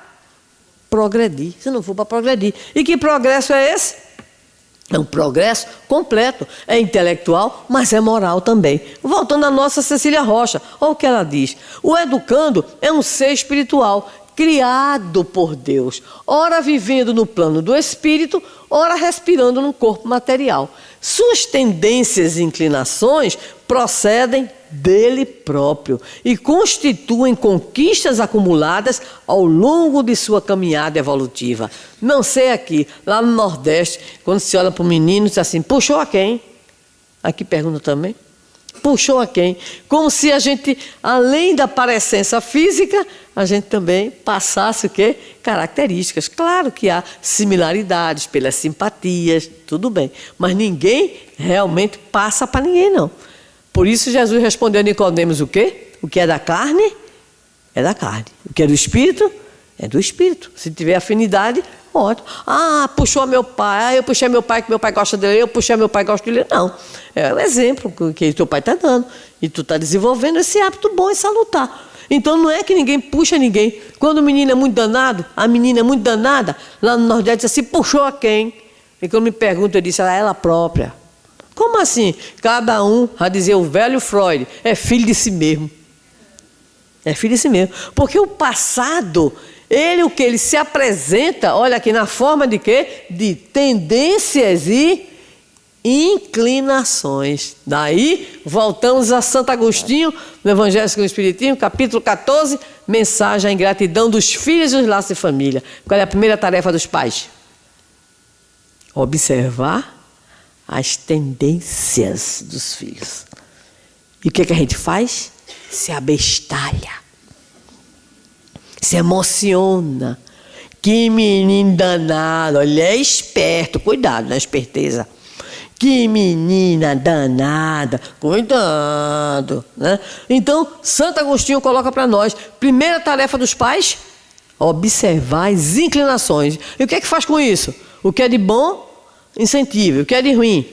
progredir, se não for para progredir. E que progresso é esse? É um progresso completo, é intelectual, mas é moral também. Voltando à nossa Cecília Rocha, olha o que ela diz: o educando é um ser espiritual, criado por Deus, ora vivendo no plano do espírito, ora respirando no corpo material. Suas tendências e inclinações procedem dele próprio e constituem conquistas acumuladas ao longo de sua caminhada evolutiva. Não sei aqui, lá no Nordeste, quando se olha para o menino, diz assim: puxou a quem? Aqui pergunta também. Puxou a quem? Como se a gente, além da parecência física, a gente também passasse o quê? Características. Claro que há similaridades pelas simpatias, tudo bem. Mas ninguém realmente passa para ninguém, não. Por isso Jesus respondeu a Nicodemos o quê? O que é da carne, é da carne. O que é do espírito, é do espírito. Se tiver afinidade, ótimo. Ah, puxou meu pai. Ah, eu puxei meu pai, que meu pai gosta dele. Eu puxei meu pai, gosta dele. Não. É um exemplo que teu pai está dando. E tu está desenvolvendo esse hábito bom e salutar. Então não é que ninguém puxa ninguém. Quando o menino é muito danado, a menina é muito danada, lá no Nordeste diz assim: puxou a quem? E quando me pergunta, eu disse: a ela própria. Como assim? Cada um, a dizer o velho Freud, é filho de si mesmo. É filho de si mesmo. Porque o passado, ele o que? Ele se apresenta, olha aqui, na forma de quê? De tendências e inclinações. Daí, voltamos a Santo Agostinho, no Evangelho segundo o Espiritismo, capítulo 14, mensagem à ingratidão dos filhos e os laços de família. Qual é a primeira tarefa dos pais? Observar as tendências dos filhos. E o que a gente faz? Se abestalha, se emociona. Que menino danado, olha, é esperto, cuidado na esperteza. Que menina danada, cuidado, né? Então, Santo Agostinho coloca para nós: primeira tarefa dos pais, observar as inclinações. E o que é que faz com isso? O que é de bom, incentiva. O que é de ruim?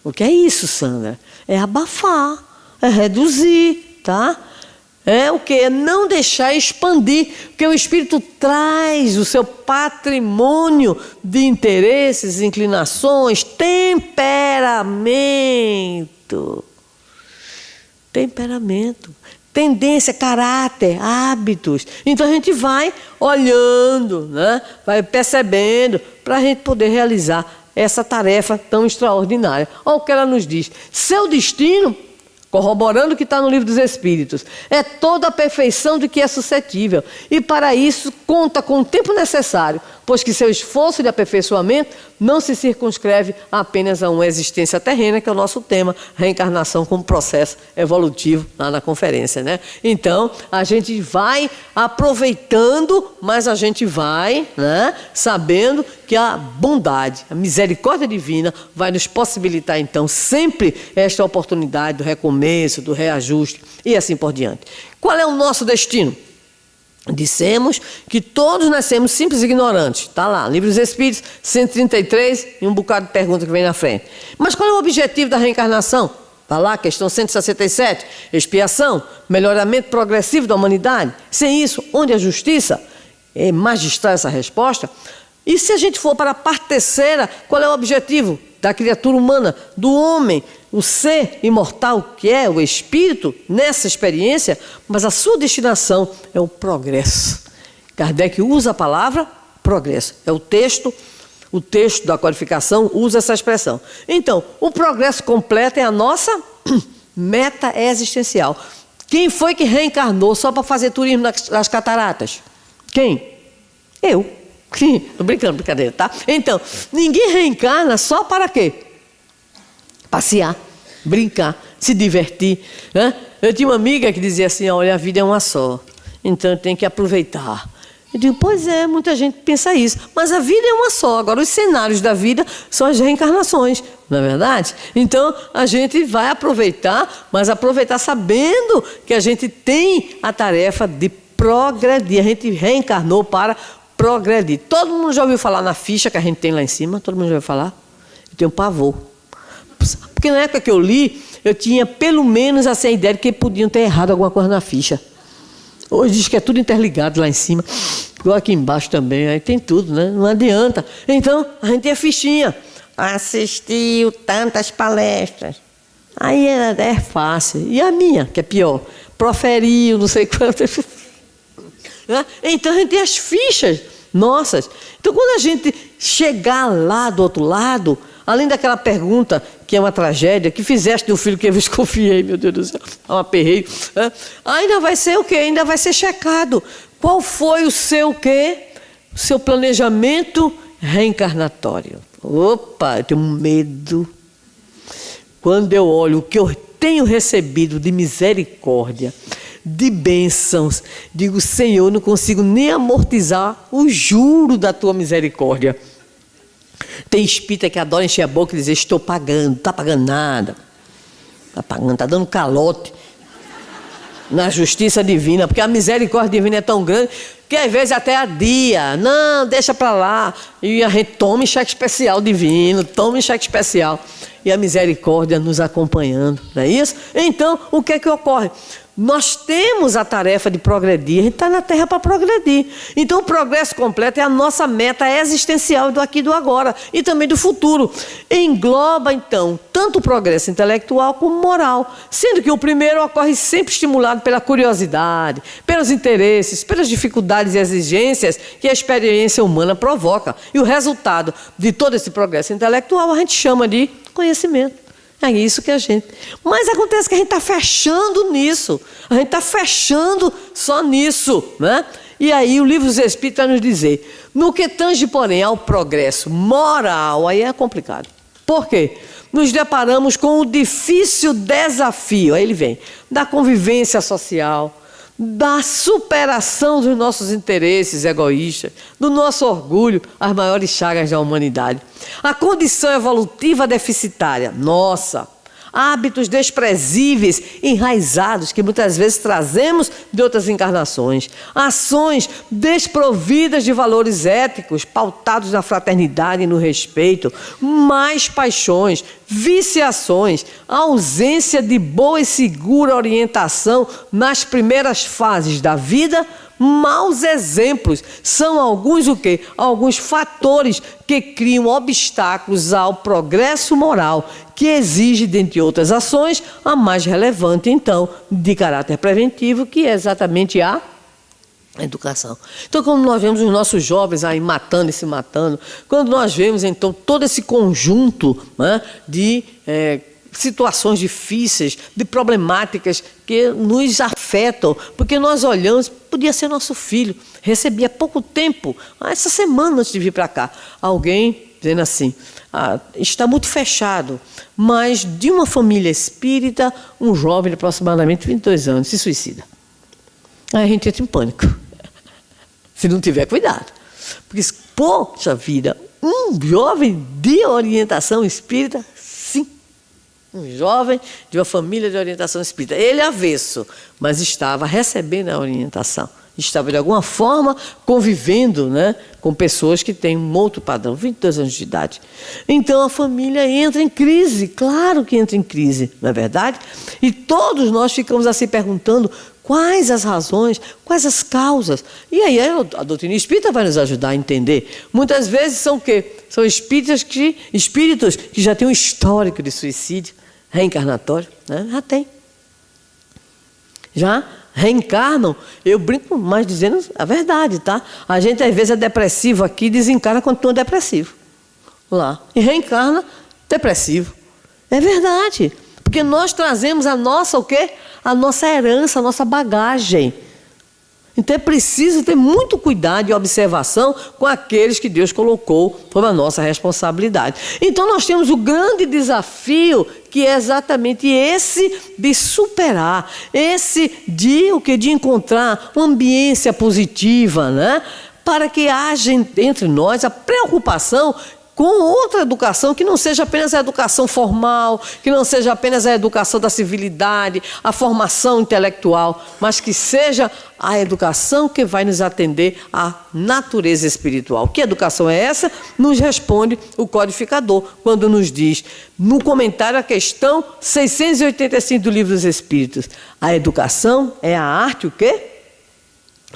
O que é isso, Sandra? É abafar, é reduzir, tá? É o que? É não deixar expandir, porque o espírito traz o seu patrimônio de interesses, inclinações, temperamento, tendência, caráter, hábitos. Então a gente vai olhando, né? Vai percebendo, para a gente poder realizar essa tarefa tão extraordinária. Olha o que ela nos diz: seu destino corroborando o que está no Livro dos Espíritos. É toda a perfeição de que é suscetível. E para isso conta com o tempo necessário, pois que seu esforço de aperfeiçoamento não se circunscreve apenas a uma existência terrena, que é o nosso tema, reencarnação como processo evolutivo, lá na conferência, né? Então, a gente vai aproveitando, mas a gente vai, né, sabendo que a bondade, a misericórdia divina vai nos possibilitar, então, sempre esta oportunidade do recomeço, do reajuste e assim por diante. Qual é o nosso destino? Dissemos que todos nascemos simples e ignorantes. Está lá, Livro dos Espíritos, 133 e um bocado de pergunta que vem na frente. Mas qual é o objetivo da reencarnação? Está lá, questão 167, expiação, melhoramento progressivo da humanidade. Sem isso, onde a justiça? É magistral essa resposta. E se a gente for para a parte terceira, qual é o objetivo da criatura humana, do homem, o ser imortal que é o espírito nessa experiência? Mas a sua destinação é o progresso. Kardec usa a palavra progresso. É o texto da codificação usa essa expressão. Então, o progresso completo é a nossa meta existencial. Quem foi que reencarnou só para fazer turismo nas cataratas? Quem? Eu. Estou brincando, brincadeira, tá? Então, ninguém reencarna só para quê? Passear, brincar, se divertir, né? Eu tinha uma amiga que dizia assim, olha, a vida é uma só, então tem que aproveitar. Eu digo, pois é, muita gente pensa isso, mas a vida é uma só. Agora, os cenários da vida são as reencarnações, não é verdade? Então, a gente vai aproveitar, mas aproveitar sabendo que a gente tem a tarefa de progredir. A gente reencarnou para progredir. Todo mundo já ouviu falar na ficha que a gente tem lá em cima? Todo mundo já ouviu falar? Eu tenho pavor. Porque na época que eu li, eu tinha pelo menos assim, a ideia de que podiam ter errado alguma coisa na ficha. Hoje diz que é tudo interligado lá em cima, igual aqui embaixo também, aí tem tudo, né? Não adianta. Então, a gente tem a fichinha. Assistiu tantas palestras. Aí é fácil. E a minha, que é pior? Proferiu, não sei quantas. Então a gente tem as fichas nossas. Então quando a gente chegar lá do outro lado, além daquela pergunta que é uma tragédia, que fizeste do filho que eu desconfiei, meu Deus do céu, é um aperreio, ainda vai ser o quê? Ainda vai ser checado. Qual foi o seu quê? O seu planejamento reencarnatório. Opa, eu tenho medo. Quando eu olho o que eu tenho recebido de misericórdia, de bênçãos, digo, Senhor, não consigo nem amortizar o juro da tua misericórdia. Tem espírita que adora encher a boca e dizer, estou pagando, não está pagando nada. Está pagando, está dando calote na justiça divina, porque a misericórdia divina é tão grande que às vezes até adia. Não, deixa para lá. E a gente toma cheque especial divino, toma cheque especial. E a misericórdia nos acompanhando, não é isso? Então, o que é que ocorre? Nós temos a tarefa de progredir, a gente está na Terra para progredir. Então, o progresso completo é a nossa meta existencial do aqui e do agora, e também do futuro. Engloba, então, tanto o progresso intelectual como moral, sendo que o primeiro ocorre sempre estimulado pela curiosidade, pelos interesses, pelas dificuldades e exigências que a experiência humana provoca. E o resultado de todo esse progresso intelectual a gente chama de conhecimento. É isso que a gente... Mas acontece que a gente está fechando nisso. A gente está fechando só nisso, né? E aí o Livro dos Espíritos vai nos dizer, no que tange, porém, ao progresso moral, aí é complicado. Por quê? Nos deparamos com o difícil desafio, aí ele vem, da convivência social, da superação dos nossos interesses egoístas, do nosso orgulho, as maiores chagas da humanidade. A condição evolutiva deficitária, nossa, hábitos desprezíveis, enraizados, que muitas vezes trazemos de outras encarnações, ações desprovidas de valores éticos, pautados na fraternidade e no respeito, mais paixões, viciações, ausência de boa e segura orientação nas primeiras fases da vida, maus exemplos, são alguns o quê? Alguns fatores que criam obstáculos ao progresso moral, que exige, dentre outras ações, a mais relevante, então, de caráter preventivo, que é exatamente a educação. Então, quando nós vemos os nossos jovens aí matando e se matando, quando nós vemos, então, todo esse conjunto, né, de situações difíceis, de problemáticas que nos afetam, porque nós olhamos, podia ser nosso filho. Recebi há pouco tempo, essa semana antes de vir para cá, alguém dizendo assim, está muito fechado, mas de uma família espírita, um jovem de aproximadamente 22 anos se suicida. Aí a gente entra em pânico, se não tiver cuidado. Porque, poxa vida, um jovem de orientação espírita, sim, um jovem de uma família de orientação espírita. Ele é avesso, mas estava recebendo a orientação. Estava, de alguma forma, convivendo, né, com pessoas que têm um outro padrão, 22 anos de idade. Então, a família entra em crise, claro que entra em crise, não é verdade? E todos nós ficamos assim perguntando quais as razões, quais as causas. E aí a doutrina espírita vai nos ajudar a entender. Muitas vezes são o quê? São espíritos que já têm um histórico de suicídio reencarnatório, né? Já tem. Já reencarnam, eu brinco mais dizendo a verdade, tá? A gente às vezes é depressivo aqui, desencarna quando continua depressivo lá. E reencarna depressivo. É verdade. Porque nós trazemos a nossa, o quê? A nossa herança, a nossa bagagem. Então é preciso ter muito cuidado e observação com aqueles que Deus colocou como a nossa responsabilidade. Então nós temos o grande desafio, que é exatamente esse de superar, esse de encontrar uma ambiência positiva, né? Para que haja entre nós a preocupação com outra educação que não seja apenas a educação formal, que não seja apenas a educação da civilidade, a formação intelectual, mas que seja a educação que vai nos atender à natureza espiritual. Que educação é essa? Nos responde o codificador, quando nos diz, no comentário à questão 685 do Livro dos Espíritos, a educação é a arte, o quê?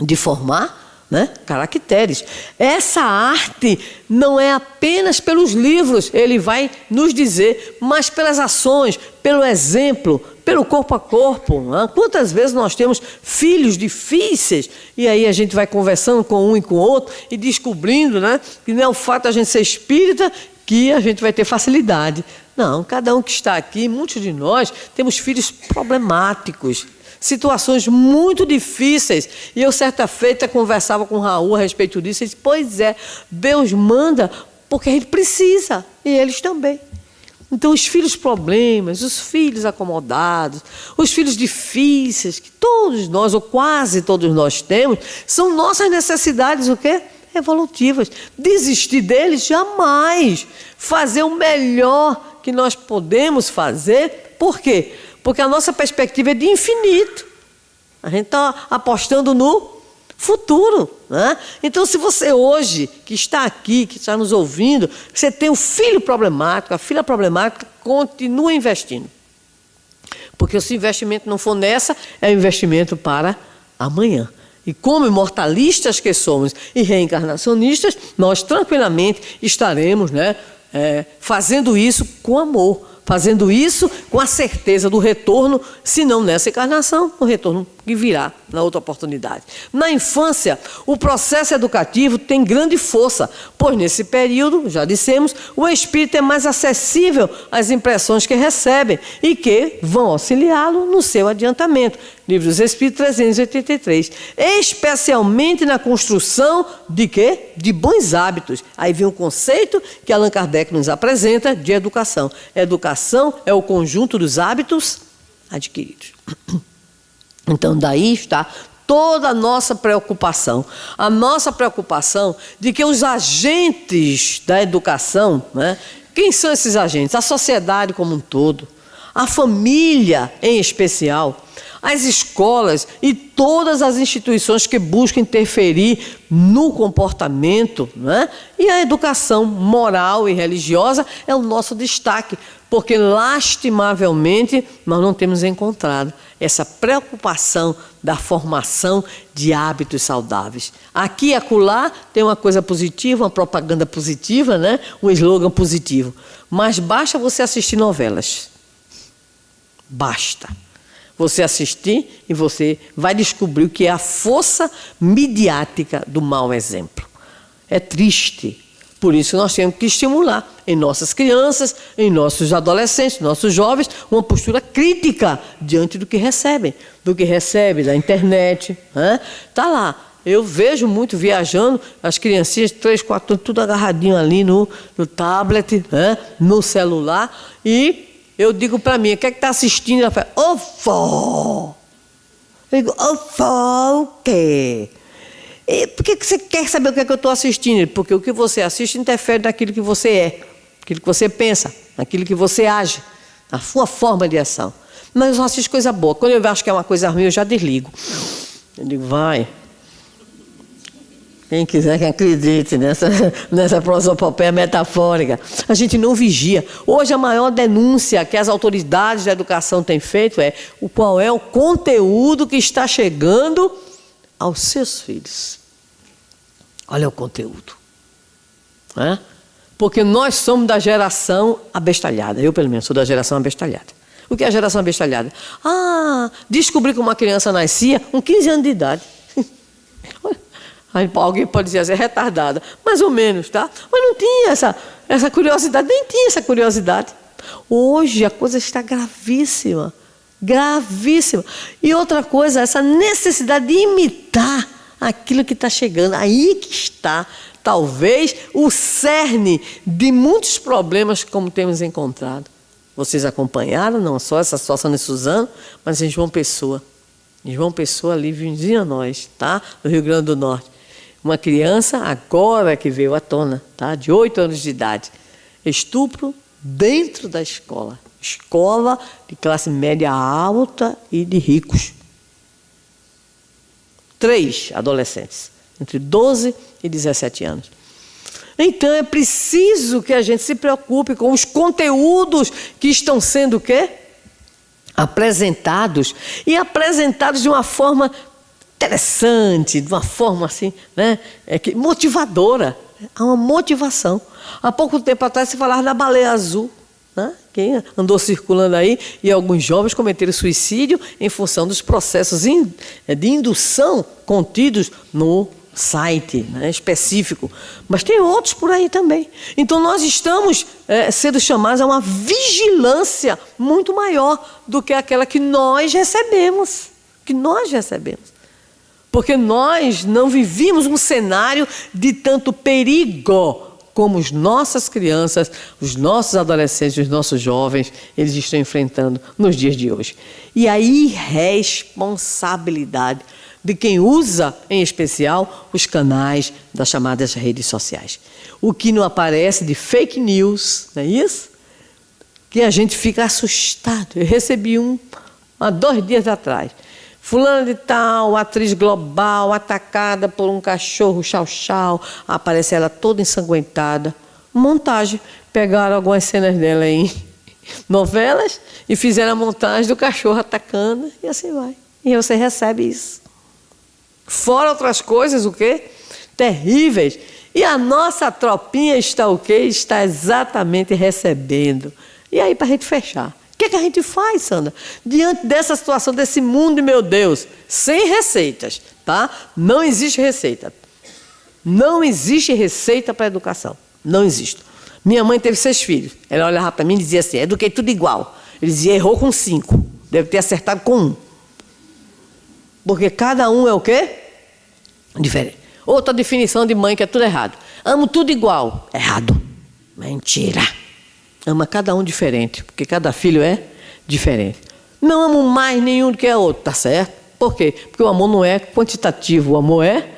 De formar, né? Caracteres. Essa arte não é apenas pelos livros, ele vai nos dizer, mas pelas ações, pelo exemplo, pelo corpo a corpo. Né? Quantas vezes nós temos filhos difíceis e aí a gente vai conversando com um e com o outro e descobrindo, né, que não é o fato de a gente ser espírita que a gente vai ter facilidade. Não, cada um que está aqui, muitos de nós temos filhos problemáticos, situações muito difíceis. E eu, certa feita, conversava com o Raul a respeito disso. Ele disse, pois é, Deus manda porque Ele precisa. E eles também. Então, os filhos problemas, os filhos acomodados, os filhos difíceis, que todos nós, ou quase todos nós temos, são nossas necessidades, o quê? Evolutivas. Desistir deles, jamais. Fazer o melhor que nós podemos fazer. Por quê? Porque a nossa perspectiva é de infinito. A gente está apostando no futuro. Né? Então, se você hoje, que está aqui, que está nos ouvindo, você tem um filho problemático, a filha problemática, continua investindo. Porque se o investimento não for nessa, é um investimento para amanhã. E como imortalistas que somos e reencarnacionistas, nós tranquilamente estaremos, né, fazendo isso com amor. Fazendo isso com a certeza do retorno, se não nessa encarnação, o retorno que virá na outra oportunidade. Na infância, o processo educativo tem grande força, pois nesse período, já dissemos, o espírito é mais acessível às impressões que recebe e que vão auxiliá-lo no seu adiantamento. Livro dos Espíritos 383. Especialmente na construção de quê? De bons hábitos. Aí vem um conceito que Allan Kardec nos apresenta de educação. Educação é o conjunto dos hábitos adquiridos. Então, daí está toda a nossa preocupação. A nossa preocupação de que os agentes da educação, né, quem são esses agentes? A sociedade como um todo, a família em especial, as escolas e todas as instituições que buscam interferir no comportamento, né? E a educação moral e religiosa é o nosso destaque, porque lastimavelmente nós não temos encontrado essa preocupação da formação de hábitos saudáveis. Aqui e acolá tem uma coisa positiva, uma propaganda positiva, né? Um slogan positivo, mas basta você assistir novelas. Basta você assistir e você vai descobrir o que é a força midiática do mau exemplo. É triste, Por isso nós temos que estimular em nossas crianças, em nossos adolescentes, nossos jovens, uma postura crítica diante do que recebem da internet. Está lá. Eu vejo muito viajando, as criancinhas, 3, 4 anos, tudo agarradinho ali no tablet, no celular. E eu digo para mim, o que é que está assistindo? Ela fala, ô vó! Eu digo, ô vó, o quê? E por que você quer saber o que é que eu estou assistindo? Porque o que você assiste interfere naquilo que você é, naquilo que você pensa, naquilo que você age, na sua forma de ação. Mas eu só assisto coisa boa. Quando eu acho que é uma coisa ruim, eu já desligo. Eu digo, vai. Quem quiser que acredite nessa prosopopeia metafórica. A gente não vigia. Hoje a maior denúncia que as autoridades da educação têm feito é qual é o conteúdo que está chegando aos seus filhos. Olha o conteúdo. Porque nós somos da geração abestalhada. Eu, pelo menos, sou da geração abestalhada. O que é a geração abestalhada? Descobri que uma criança nascia com 15 anos de idade. Aí alguém pode dizer assim, é retardada. Mais ou menos, tá? Mas não tinha essa curiosidade, nem tinha essa curiosidade. Hoje a coisa está gravíssima. Gravíssima. E outra coisa, essa necessidade de imitar aquilo que está chegando. Aí que está, talvez, o cerne de muitos problemas como temos encontrado. Vocês acompanharam, não só essa situação de Suzano, mas em João Pessoa. Em João Pessoa, ali vizinho a nós, tá? No Rio Grande do Norte. Uma criança, agora que veio à tona, tá? De 8 anos de idade. Estupro dentro da escola. Escola de classe média alta e de ricos. 3 adolescentes, entre 12 e 17 anos. Então é preciso que a gente se preocupe com os conteúdos que estão sendo o quê? Apresentados. E apresentados de uma forma interessante, de uma forma assim, motivadora. Há uma motivação. Há pouco tempo atrás se falava da baleia azul. Quem andou circulando aí, e alguns jovens cometeram suicídio em função dos processos de indução contidos no site específico. Mas tem outros por aí também. Então nós estamos sendo chamados a uma vigilância muito maior do que aquela que nós recebemos. Porque nós não vivíamos um cenário de tanto perigo como as nossas crianças, os nossos adolescentes, os nossos jovens, eles estão enfrentando nos dias de hoje. E a irresponsabilidade de quem usa, em especial, os canais das chamadas redes sociais. O que não aparece de fake news, não é isso? Que a gente fica assustado. Eu recebi há 2 dias atrás. Fulana de tal, atriz global, atacada por um cachorro chau-chau, aparece ela toda ensanguentada. Montagem. Pegaram algumas cenas dela em novelas e fizeram a montagem do cachorro atacando e assim vai. E você recebe isso. Fora outras coisas, o quê? Terríveis. E a nossa tropinha está o quê? Está exatamente recebendo. E aí, para a gente fechar. O que a gente faz, Sandra? Diante dessa situação, desse mundo, meu Deus, sem receitas, tá? Não existe receita. Não existe receita para a educação. Não existe. Minha mãe teve 6 filhos. Ela olhava para mim e dizia assim, eduquei tudo igual. Ele dizia, errou com 5. Deve ter acertado com 1. Porque cada um é o quê? Diferente. Outra definição de mãe que é tudo errado. Amo tudo igual. Errado. Mentira. Ama cada um diferente, porque cada filho é diferente. Não amo mais nenhum do que o outro, tá certo? Por quê? Porque o amor não é quantitativo, o amor é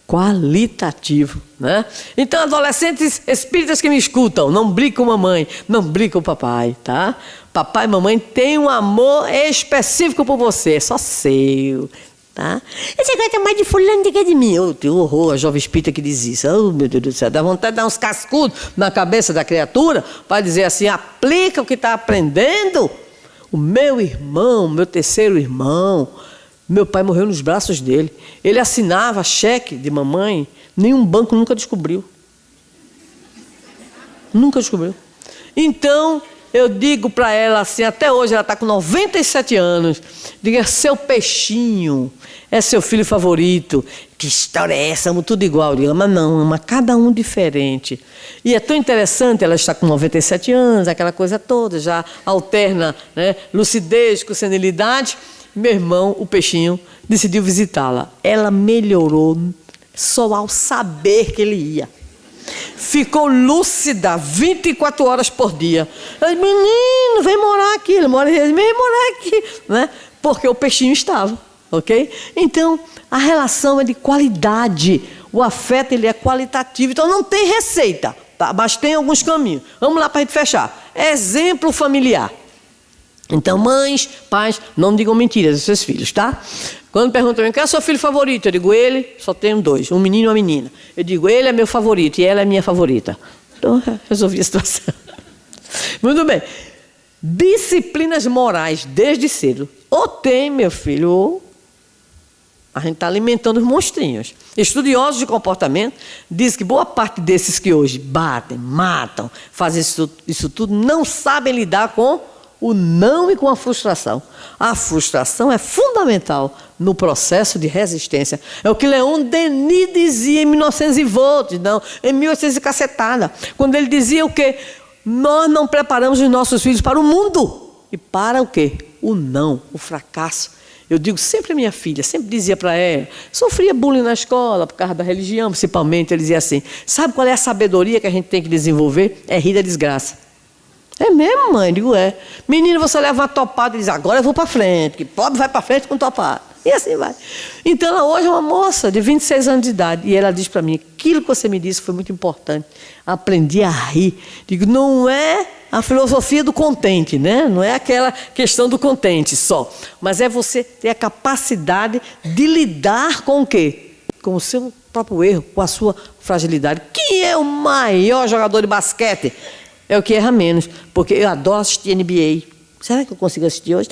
qualitativo, né? Então, adolescentes espíritas que me escutam, não brigue com mamãe, não brigue com papai, tá? Papai e mamãe têm um amor específico por você, é só seu, tá? Você gosta mais de fulano do que de mim. Eu tenho horror, a jovem espírita que diz isso. Oh, meu Deus do céu, dá vontade de dar uns cascudos na cabeça da criatura para dizer assim, aplica o que está aprendendo. O meu irmão, meu terceiro irmão, meu pai morreu nos braços dele. Ele assinava cheque de mamãe, nenhum banco nunca descobriu. Nunca descobriu. Então, eu digo para ela assim, até hoje ela está com 97 anos, diga, seu peixinho é seu filho favorito. Que história é essa? Amo tudo igual. Eu digo, mas não, ama cada um diferente. E é tão interessante, ela está com 97 anos, aquela coisa toda, já alterna, né, lucidez com senilidade. Meu irmão, o peixinho, decidiu visitá-la. Ela melhorou só ao saber que ele ia. Ficou lúcida 24 horas por dia. Eu disse, menino, vem morar aqui. Ele vem morar aqui, né? Porque o peixinho estava, ok? Então, a relação é de qualidade. O afeto, ele é qualitativo. Então, não tem receita, tá? Mas tem alguns caminhos. Vamos lá para a gente fechar. Exemplo familiar. Então, mães, pais, não digam mentiras aos seus filhos, tá? Quando perguntam, quem é seu filho favorito? Eu digo, ele, só tenho dois, um menino e uma menina. Eu digo, ele é meu favorito e ela é minha favorita. Então, resolvi a situação. Muito bem. Disciplinas morais, desde cedo. Ou tem, meu filho, ou a gente está alimentando os monstrinhos. Estudiosos de comportamento dizem que boa parte desses que hoje batem, matam, fazem isso tudo, não sabem lidar com o não e com a frustração. A frustração é fundamental no processo de resistência. É o que Leon Denis dizia em 1900 não, em 1800 e cacetada. Quando ele dizia o quê? Nós não preparamos os nossos filhos para o mundo. E para o quê? O não, o fracasso. Eu digo sempre à minha filha, sempre dizia para ela, sofria bullying na escola por causa da religião, principalmente. Ele dizia assim, sabe qual é a sabedoria que a gente tem que desenvolver? É rir da desgraça. É mesmo, mãe? Eu digo, é. Menino, você leva uma topada e diz, agora eu vou para frente, que pobre vai para frente com topada. E assim vai. Então, ela hoje é uma moça de 26 anos de idade. E ela diz para mim, aquilo que você me disse foi muito importante. Aprendi a rir. Digo, não é a filosofia do contente, né? Não é aquela questão do contente só. Mas é você ter a capacidade de lidar com o quê? Com o seu próprio erro, com a sua fragilidade. Quem é o maior jogador de basquete? É o que erra menos, porque eu adoro assistir NBA. Será que eu consigo assistir hoje?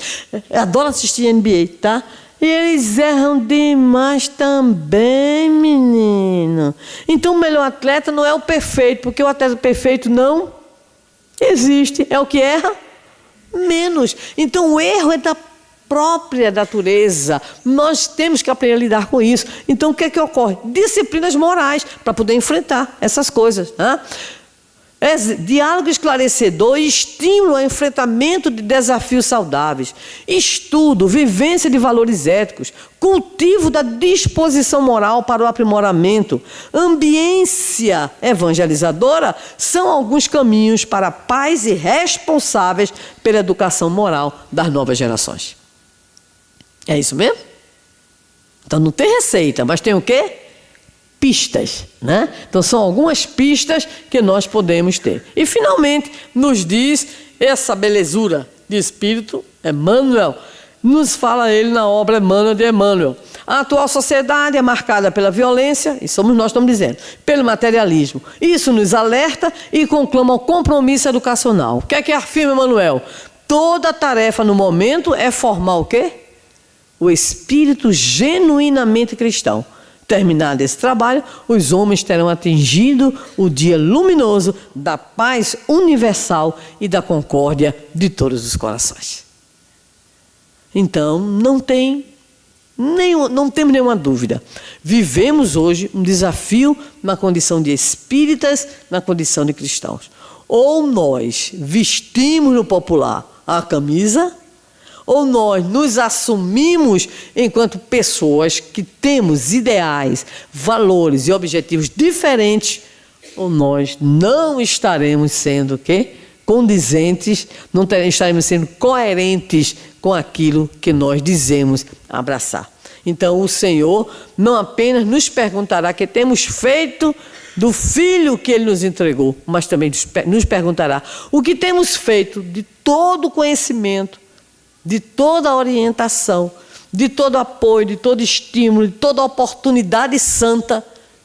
Eu adoro assistir NBA, tá? E eles erram demais também, menino. Então, o melhor atleta não é o perfeito, porque o atleta perfeito não existe. É o que erra menos. Então, o erro é da própria natureza. Nós temos que aprender a lidar com isso. Então, o que é que ocorre? Disciplinas morais para poder enfrentar essas coisas, né? Diálogo esclarecedor e estímulo ao enfrentamento de desafios saudáveis, estudo, vivência de valores éticos, cultivo da disposição moral para o aprimoramento, ambiência evangelizadora são alguns caminhos para pais e responsáveis pela educação moral das novas gerações. É isso mesmo? Então não tem receita, mas tem o quê? Pistas, né? Então são algumas pistas que nós podemos ter. E finalmente nos diz essa belezura de espírito, Emmanuel, nos fala ele na obra Emmanuel de Emmanuel. A atual sociedade é marcada pela violência, e somos nós estamos dizendo, pelo materialismo. Isso nos alerta e conclama o compromisso educacional. O que é que afirma Emmanuel? Toda tarefa no momento é formar o quê? O espírito genuinamente cristão. Terminado esse trabalho, os homens terão atingido o dia luminoso da paz universal e da concórdia de todos os corações. Então, não temos nenhuma dúvida. Vivemos hoje um desafio na condição de espíritas, na condição de cristãos. Ou nós vestimos no popular a camisa, ou nós nos assumimos enquanto pessoas que temos ideais, valores e objetivos diferentes, ou nós não estaremos sendo o quê? Condizentes, não estaremos sendo coerentes com aquilo que nós dizemos abraçar. Então o Senhor não apenas nos perguntará o que temos feito do Filho que Ele nos entregou, mas também nos perguntará o que temos feito de todo o conhecimento, de toda a orientação, de todo apoio, de todo estímulo, de toda a oportunidade santa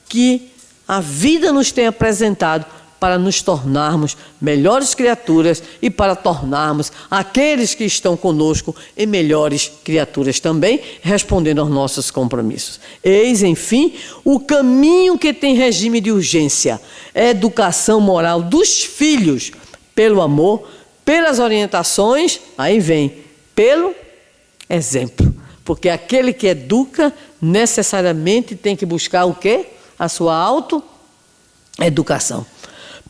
que a vida nos tem apresentado para nos tornarmos melhores criaturas e para tornarmos aqueles que estão conosco em melhores criaturas também, respondendo aos nossos compromissos. Eis, enfim, o caminho que tem regime de urgência, a educação moral dos filhos, pelo amor, pelas orientações, aí vem pelo exemplo. Porque aquele que educa necessariamente tem que buscar o quê? A sua autoeducação.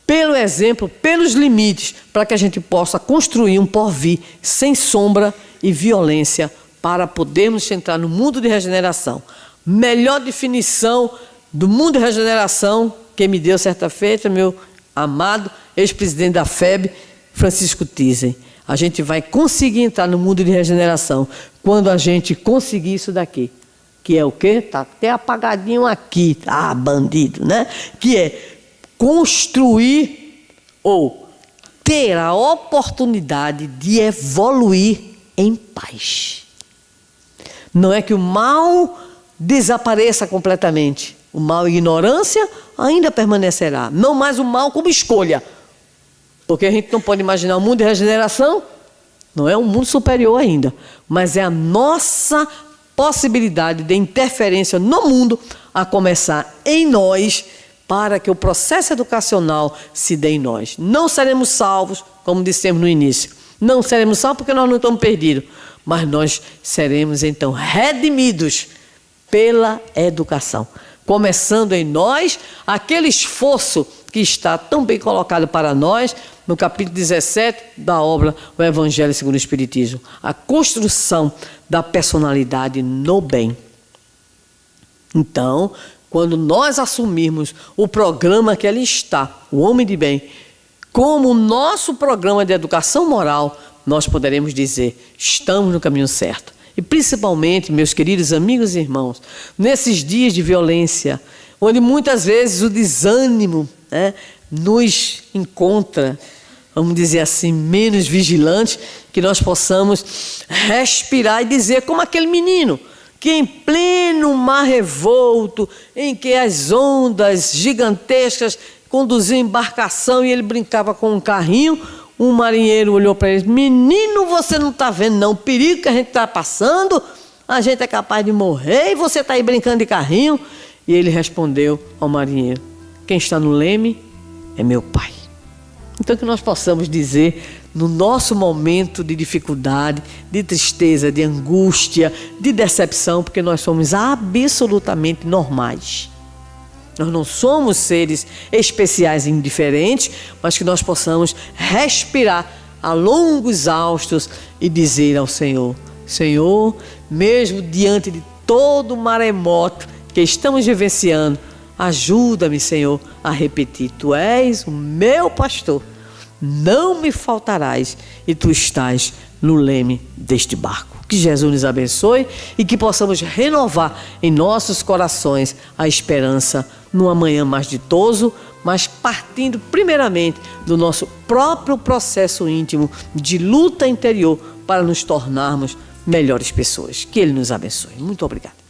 Pelo exemplo, pelos limites, para que a gente possa construir um porvir sem sombra e violência para podermos entrar no mundo de regeneração. Melhor definição do mundo de regeneração que me deu certa feita, meu amado ex-presidente da FEB, Francisco Thyssen. A gente vai conseguir entrar no mundo de regeneração quando a gente conseguir isso daqui. Que é o quê? Está até apagadinho aqui. Ah, bandido, né? Que é construir ou ter a oportunidade de evoluir em paz. Não é que o mal desapareça completamente. O mal e ignorância ainda permanecerá. Não mais o mal como escolha. Porque a gente não pode imaginar o mundo de regeneração, não é um mundo superior ainda, mas é a nossa possibilidade de interferência no mundo a começar em nós, para que o processo educacional se dê em nós. Não seremos salvos, como dissemos no início. Não seremos salvos porque nós não estamos perdidos, mas nós seremos então redimidos pela educação. Começando em nós aquele esforço que está tão bem colocado para nós no capítulo 17 da obra O Evangelho segundo o Espiritismo. A construção da personalidade no bem. Então, quando nós assumirmos o programa que ali está, o Homem de Bem, como o nosso programa de educação moral, nós poderemos dizer, estamos no caminho certo. E principalmente, meus queridos amigos e irmãos, nesses dias de violência, onde muitas vezes o desânimo, né, nos encontra, vamos dizer assim, menos vigilantes, que nós possamos respirar e dizer como aquele menino, que em pleno mar revolto, em que as ondas gigantescas conduziam embarcação e ele brincava com um carrinho, um marinheiro olhou para ele: menino, você não está vendo não o perigo que a gente está passando? A gente é capaz de morrer e você está aí brincando de carrinho? E ele respondeu ao marinheiro: quem está no leme é meu pai. Então que nós possamos dizer, no nosso momento de dificuldade, de tristeza, de angústia, de decepção, porque nós somos absolutamente normais. Nós não somos seres especiais e indiferentes, mas que nós possamos respirar a longos haustos e dizer ao Senhor: Senhor, mesmo diante de todo o maremoto que estamos vivenciando, ajuda-me, Senhor, a repetir: Tu és o meu pastor, não me faltarás e Tu estás no leme deste barco. Que Jesus nos abençoe e que possamos renovar em nossos corações a esperança num amanhã mais ditoso, mas partindo primeiramente do nosso próprio processo íntimo de luta interior para nos tornarmos melhores pessoas. Que Ele nos abençoe. Muito obrigada.